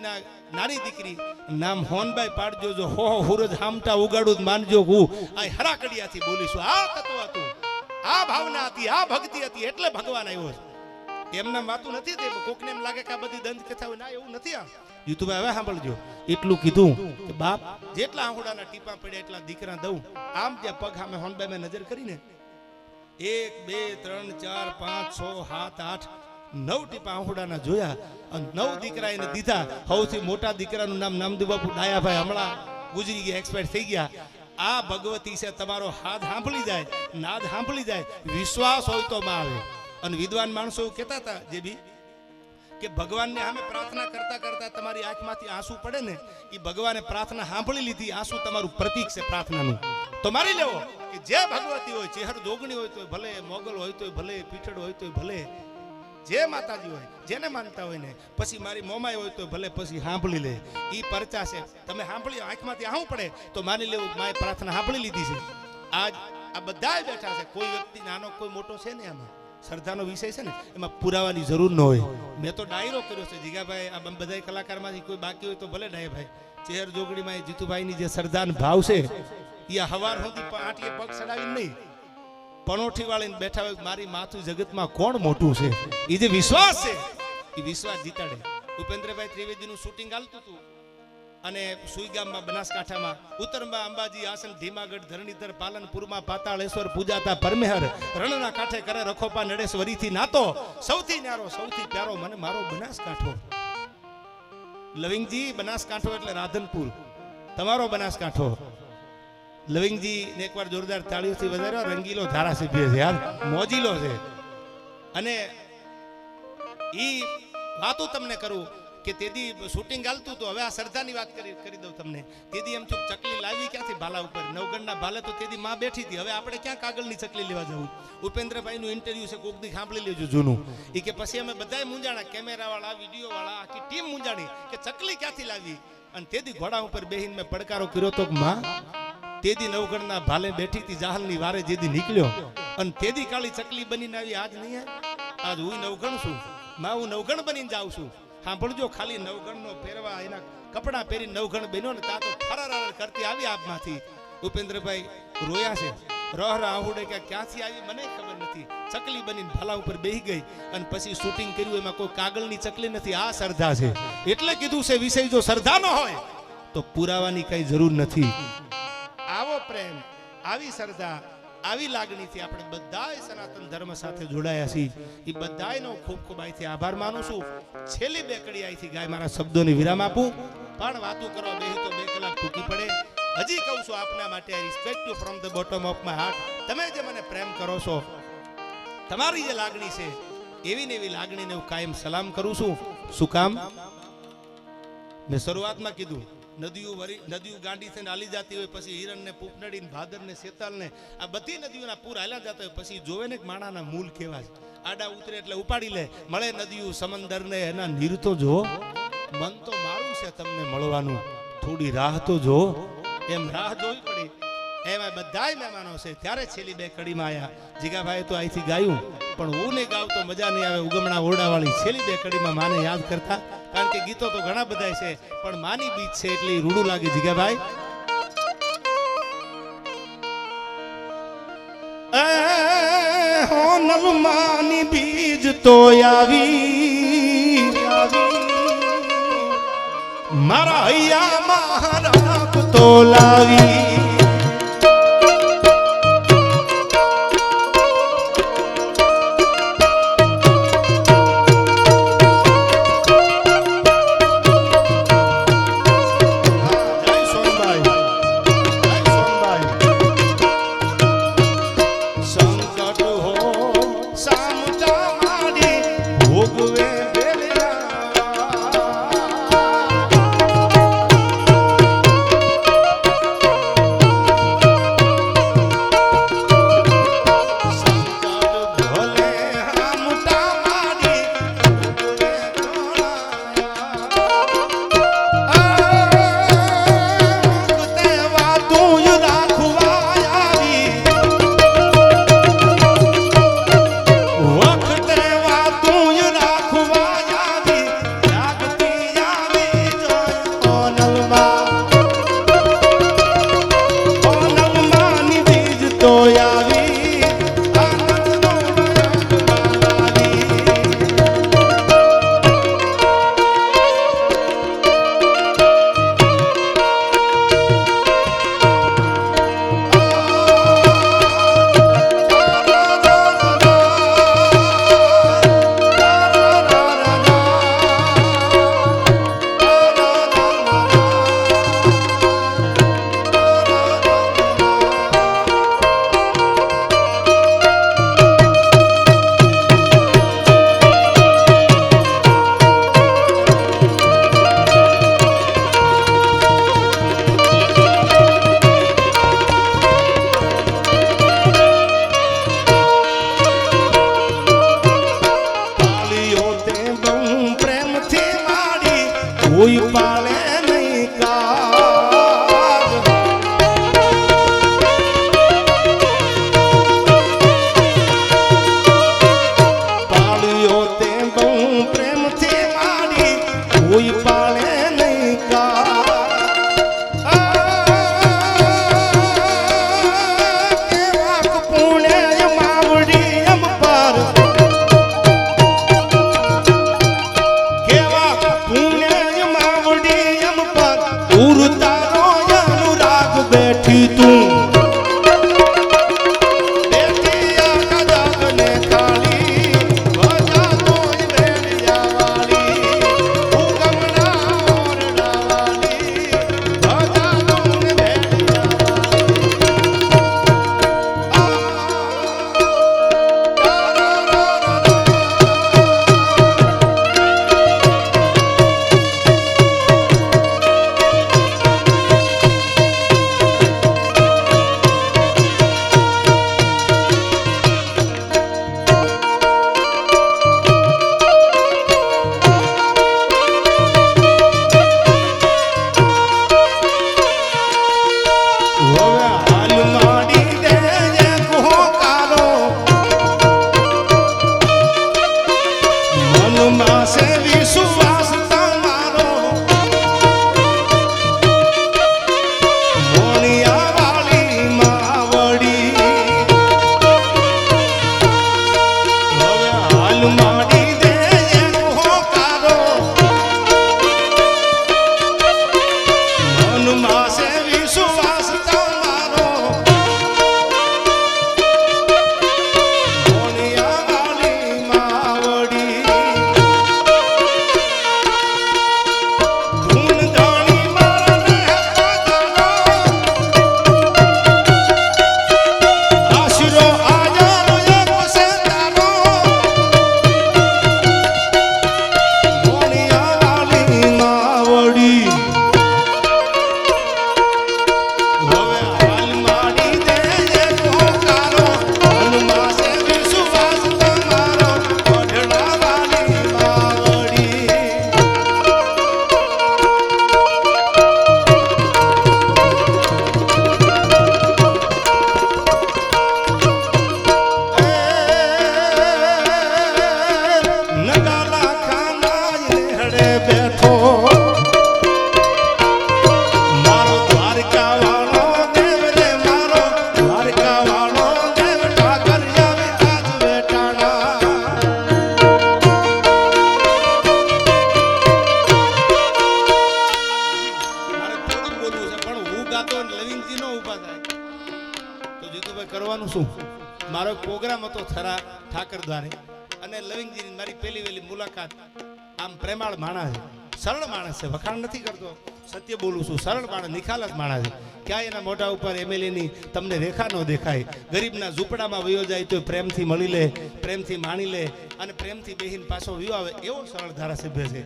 નામ હોનબાઈ પાડજો. જો હો હુરજ હામટા ઉગાડું માનજો. હું આ હરાકડિયાથી બોલીશું. આ તત્વ હતું, આ ભાવના હતી, આ ભક્તિ હતી, એટલે ભગવાન આવ્યો છે. એમના વાતું નથી તે કોકને એમ લાગે કે આ બધી દંત કથા હોય, ના એવું નથી. આ જીતુભાઈ હવે સાંભળજો, એટલું કીધું કે બાપ જેટલા આહુડાના ટીપા પડ્યા એટલા દીકરા દઉં. આમ ત્યાં પગ સામે હોનબાઈ મેં નજર કરીને 1 2 3 4 5 6 7 8 9 ટીપા આહુડાના જોયા અને 9 દીકરા એને દીધા. સૌથી મોટા દીકરાનું નામ નામદેવ બાપુ ડાયાભાઈ હમણાં ગુજરી ગયા, એક્સપાયર થઈ ગયા. આ ભગવતી છે, તમારો હાથ સાંભળી જાય, નાદ સાંભળી જાય, વિશ્વાસ હોય તો માં આવે. અને વિદ્વાન માણસો એવું કહેતા હતા જે બી કે ભગવાનને સામે પ્રાર્થના કરતા કરતા તમારી આંખમાંથી આંસુ પડે ને, એ ભગવાને પ્રાર્થના સાંભળી લીધી. આંસુ તમારું પ્રતીક છે પ્રાર્થનાનું. તો મારી લેવો કે જે ભગવતી હોય, ચેહર જોગણી હોય તો ભલે, મોગલ હોય તો ભલે, પીઠડ હોય તો ભલે, જે માતાજી હોય જેને માનતા હોય ને, પછી મારી મોમાઈ હોય તો ભલે, પછી સાંભળી લે. ઈ પરચા છે, તમે સાંભળી આંખમાંથી આવું પડે તો માની લેવું માએ પ્રાર્થના સાંભળી લીધી છે. આજ આ બધા બેઠા છે, કોઈ વ્યક્તિ નાનો કોઈ મોટો છે ને, આમાં શ્રદ્ધાનો વિષય છે ને, એમાં પુરાવાની જરૂર ન હોય. મેં તો ડાયરો કર્યો છે જીગાભાઈ, આ બધા કલાકારમાંથી કોઈ બાકી હોય તો ભલે ડાયભાઈ. ચેહર જોગડીમાં જીતુભાઈની જે શ્રદ્ધાનો ભાવ છે એ હવાર સુધી આટલે પગ ચડાવીને નહીં, પણોઠી વાળીને બેઠા હોય મારી માથું જગતમાં કોણ મોટું છે. એ જે વિશ્વાસ છે એ વિશ્વાસ જીતાડે. ઉપેન્દ્રભાઈ ત્રિવેદીનું શૂટિંગ હાલતું હતું અને સુઈગામમાં બનાસકાંઠામાં, ઉત્તરમાં અંબાજી, આસન, ધીમાગઢ, ધરણીધર, પાલનપુરમાં પાતાળેશ્વર પૂજાતા પરમેહર, રણના કાંઠે કરે રખોપા નડેશ્વરીથી નાતો, સૌથી ન્યારો સૌથી પ્યારો મને મારો બનાસકાંઠો. લવિંગજી બનાસકાંઠો એટલે રાધનપુર, તમારો બનાસકાંઠો. લવિંગજી ને એકવાર જોરદાર તાળીઓથી વધાર્યો. રંગીલો ધારાસભ્ય છે યાર, મોજીલો છે. અને ઈ વાતો તમને કરું કે તેદી શૂટિંગ હાલતું તો હવે આ શ્રદ્ધાની વાત કરી દઉં તમને. તેદી એમ ચૂક ચકલી લાવી ક્યાંથી ભાલા ઉપર, નવગણના ભાલે તો તેદી માં બેઠી હતી. હવે આપણે ક્યાં કાગળની ચકલી લેવા જવું. ઉપેન્દ્રભાઈનું ઇન્ટરવ્યુ છે, કોક દી સાંભળી લેજો જૂનું. એ કે પછી અમે બધાય મૂંઝાણા, કેમેરા વાળા, વિડીયો વાળા, આખી ટીમ મૂંઝાણી કે ચકલી ક્યાંથી લાવી. અને તેદી ઘોડા ઉપર બેહીને મેં પડકારો કર્યો તો, માં તેદી નવગણના ભાલે બેઠી હતી જાહલની વારે જેદી નીકળ્યો અને તેદી કાળી ચકલી બનીને આવી આજ નહીં આવે આજ હું નવગણ છું માં હું નવગણ બનીને જાઉં છું સાંભળજો ખાલી નવગણનો પહેરવા એના કપડાં પહેરી નવગણ બન્યો ને તા તો ફરાર કરતી આવી આપમાંથી ઉપેન્દ્રભાઈ રોયા છે રહ આહુડે કે ક્યાંથી આવી મને ખબર નથી ચકલી બનીને ભાલા ઉપર બેહી ગઈ અને પછી શૂટિંગ કર્યું એમાં કોઈ કાગળની ચકલી નથી આ શ્રદ્ધા છે એટલે કીધું છે વિષય જો શ્રદ્ધા ન હોય તો પુરાવાની કઈ જરૂર નથી આવો પ્રેમ આવી શ્રદ્ધા આવી લાગણીથી આપણે બધાય સનાતન ધર્મ સાથે જોડાયા છીએ એ બધાયનો ખૂબ ખૂબ અહીંથી આભાર માનું છું છેલ્લી બે કડી અહીંથી ગાય મારા શબ્દોને વિરામ આપું પણ વાતો કરવા બેહી તો 2 કલાક ટૂંકી પડે હજી કહું છું આપના માટે આઈ respect you from the bottom of my heart તમે જે મને પ્રેમ કરો છો તમારી જે લાગણી છે એવી ને એવી લાગણીને હું કાયમ સલામ કરું છું શું કામ મેં શરૂઆતમાં કીધું નદીઓ ગાંડી થઈને હાલી જતી હોય પછી હિરણને પૂપનડીને ભાદરને શેતાલને આ બધી નદીઓના પૂર હાલ્યા જતા હોય પછી જોવે ને કે માણાના મૂલ કેવા છે આડા ઉતરે એટલે ઉપાડી લે મળે નદીઓ સમંદરને એના નીર તો જો મન તો મારું છે તમને મળવાનું થોડી રાહ તો જો એમ રાહ જોવી પડી એમાં બધાય મહેમાનો છે ત્યારે છેલ્લી બે કડીમાં આયા જીગાભાઈ તો અહીંથી ગાયું પણ હું નહીં ગાવ તો મજા નહીં આવે ઉગમણા ઓરડાવાળી છેલ્લી બે કડીમાં માને યાદ કરતા કારણ કે ગીતો તો ઘણા બધા છે પણ માની બીજ છે એટલે રૂડું લાગે જીગાભાઈ હોનલ માની બીજ તો આવી મારા હૈયા મહારાજ તો લાવી કોઈ પાળે નહીં કાગ પાળ્યો તે બહુ પ્રેમથી માડી કોઈ પાળે નહીં કાગ કેવાક પુણે માવડી એમ પર બેઠી તું સમદાતો લવિંગજી નો ઊભા થાય તો જીતુભાઈ કરવાનું શું? મારો પ્રોગ્રામ હતો થરા ઠાકર દ્વારે અને લવિંગજીની મારી પહેલી વહેલી મુલાકાત. આમ પ્રેમાળ માણસ છે, સરળ માણસ છે, વખાણ નથી કરતો, સત્ય બોલું છું. સરળ માણસ, નિખાલસ માણસ છે. ક્યાંય એના મોઢા ઉપર એમએલએની તમને રેખા ન દેખાય. ગરીબના ઝૂંપડામાં વયો જાય તો પ્રેમથી મળી લે, પ્રેમથી માણી લે અને પ્રેમથી બેહીન પાછો વયો આવે, એવો સરળ ધારાસભ્ય છે.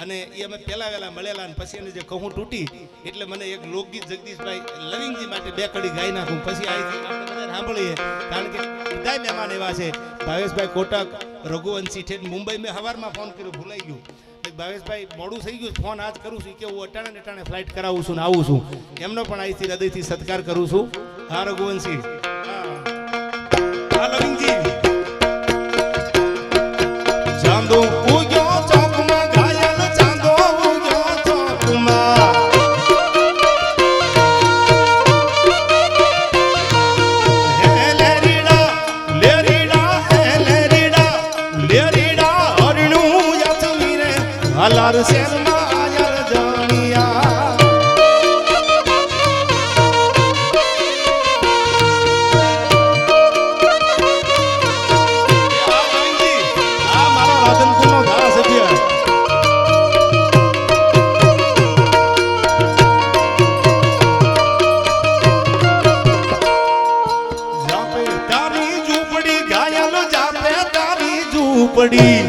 અને એ અમે પહેલા વહેલા મળેલા અને પછી એને જે કહું તૂટી એટલે મને એક લોકગીત જગદીશભાઈ લવિંગજી માટે 2 કડી ગાઈ નાખું. પછી અહીંથી આપણે બધા સાંભળીએ, કારણ કે બધાય મહેમાન એવા છે. ભાવેશભાઈ કોટક, રઘુવંશી ઠેઠ મુંબઈ મેં સવારમાં ફોન કર્યો, ભૂલાઈ ગયું. ભાવેશભાઈ મોડું થઈ ગયું, ફોન આજ કરું છું કે હું અટાણે ફ્લાઇટ કરાવું છું ને આવું છું. એમનો પણ અહીંથી હૃદયથી સત્કાર કરું છું. હા રઘુવંશી, હા લવિંગજી. ચાંદો ઉગ્યો ચોકમાં, ઘાયલ ચાંદો ઉગ્યો ચોકમાં. હે લેરીડા લેરીડા, હે લેરીડા લેરીડા, હરણું યથવી રે હાલાર શેરમાં આયર જાણિયા. પડી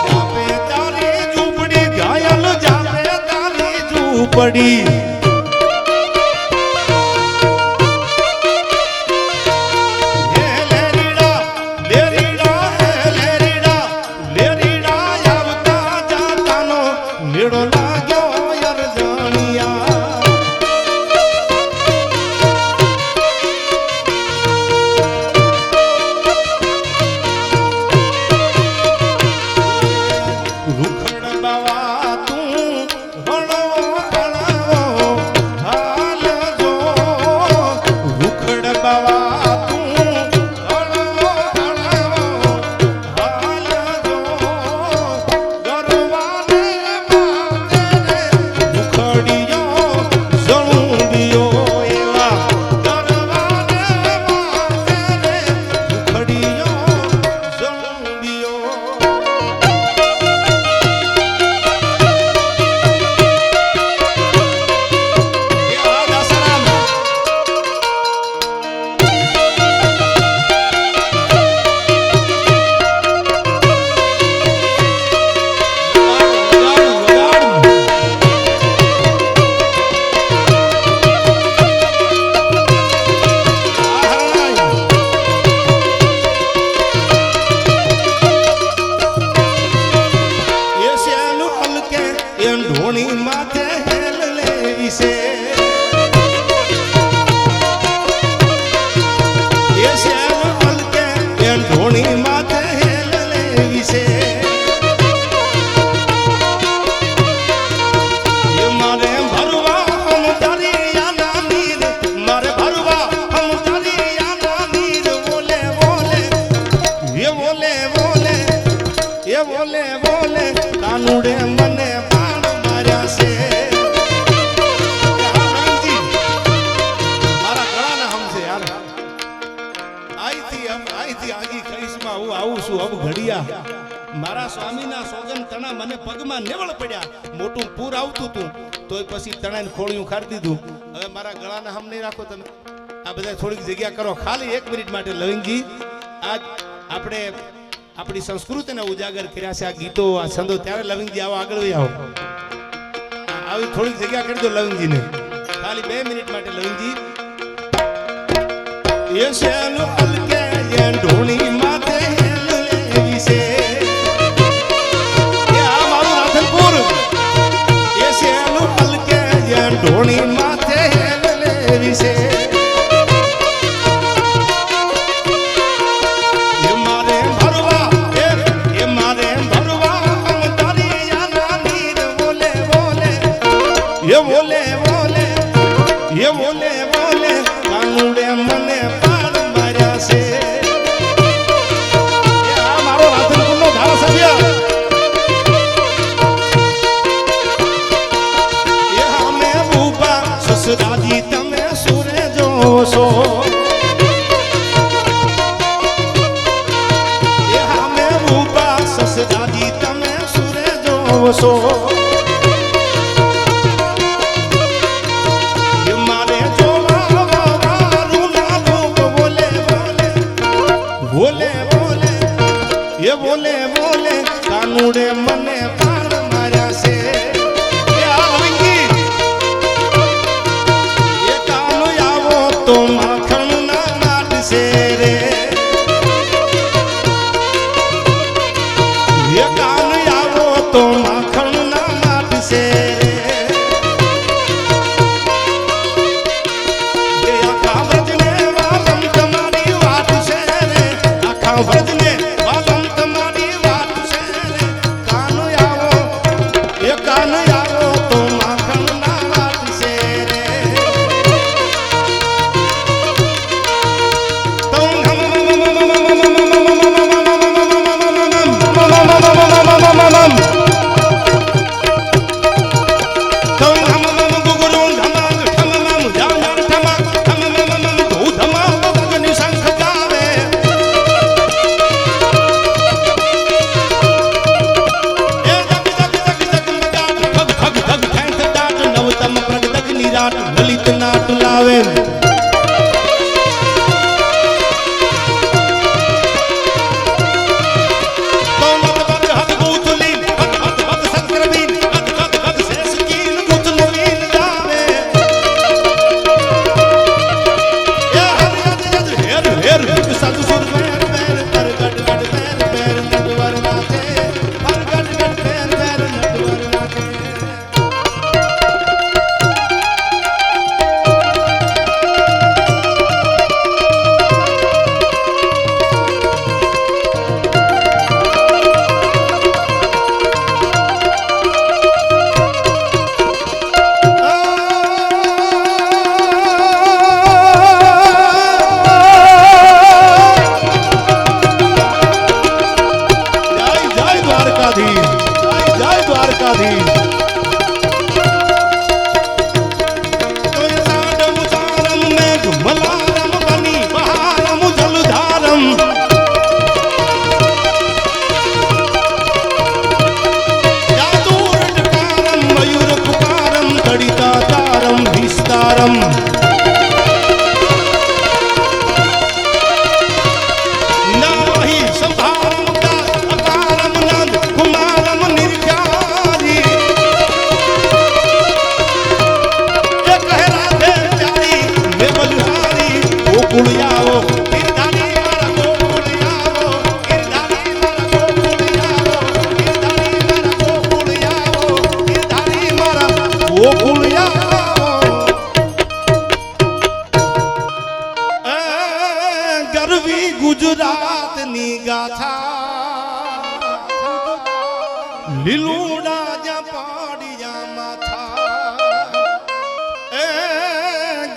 જાપે તારી ઝૂંપડી, ઘાયલ જાપે તારી ઝૂંપડી. હે લેરીડા લેરીડા, હે લેરીડા લેરીડા, આવતા જાતાનો મેળો લાગ્યો યાર જાણિયા. કાનુડે મને પાડ માર્યા છે. મારા ગળાના હમશે યાર. આઈથી આગી કઈસમાં હું આવું છું અબ ઘડિયા. મારા સ્વામીના સોગન તણા મને પગમાં નેવળ પડ્યા. મોટું પૂર આવતું હતું તોય પછી તણાઈને ખોળિયું ખારી દીધું. હવે મારા ગળાના હમ નહીં રાખો તમે. આ બધા થોડીક જગ્યા કરો ખાલી 1 મિનિટ માટે. લવિંગજી, આજ આપણે આપણી સંસ્કૃતિને ઉજાગર કર્યા છે, આ ગીતો, આ છંદો. ત્યારે લવિંગજી આવો, આગળ વહી આવો. આવી થોડીક જગ્યા કરી દો લવિંગજીને, ખાલી 2 મિનિટ માટે. લવિંગજી, એ શેલો હલકે એ ઢોણી માથે લેવી છે. એ આ મારું રાધનપુર. એ શેલો હલકે એ ઢોણી માથે લેવી છે. ये बोले बोले ये बोले बोले कानुड़े मने पाड़ मार्या से. ये आ मारो राधनपुर नो धारासभ्य. એ મારે જોવા વાળું ના લોકો બોલે બોલે બોલે એ બોલે બોલે કાનુડે મને પાર માર્યા છે એ આલંગી એ કાનો આવો તો માખણ ના નાટશે રે એ કાન આવો તો માખણ ના નાટશે રે એ આખા વ્રજને વાલમ તમારી વાત છે રે આખા વ્રજને વાલમ તમારી વાત છે રે કાન આવો એ કાન આવો તો માખણ ના નાટશે રે લલિત નાટ લાવે ગુજરાતની ગાથા લીલુડા જ્યાં પાડિયા માથા એ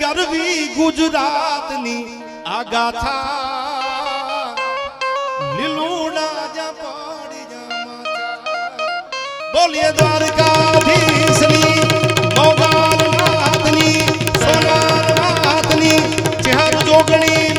ગરવી ગુજરાતની આ ગાથા લીલુડા જ્યાં પાડિયા માથા બોલીએ દ્વારકાધીશની મોગલ નાથની સોનાર નાથની ચહેર જોગણી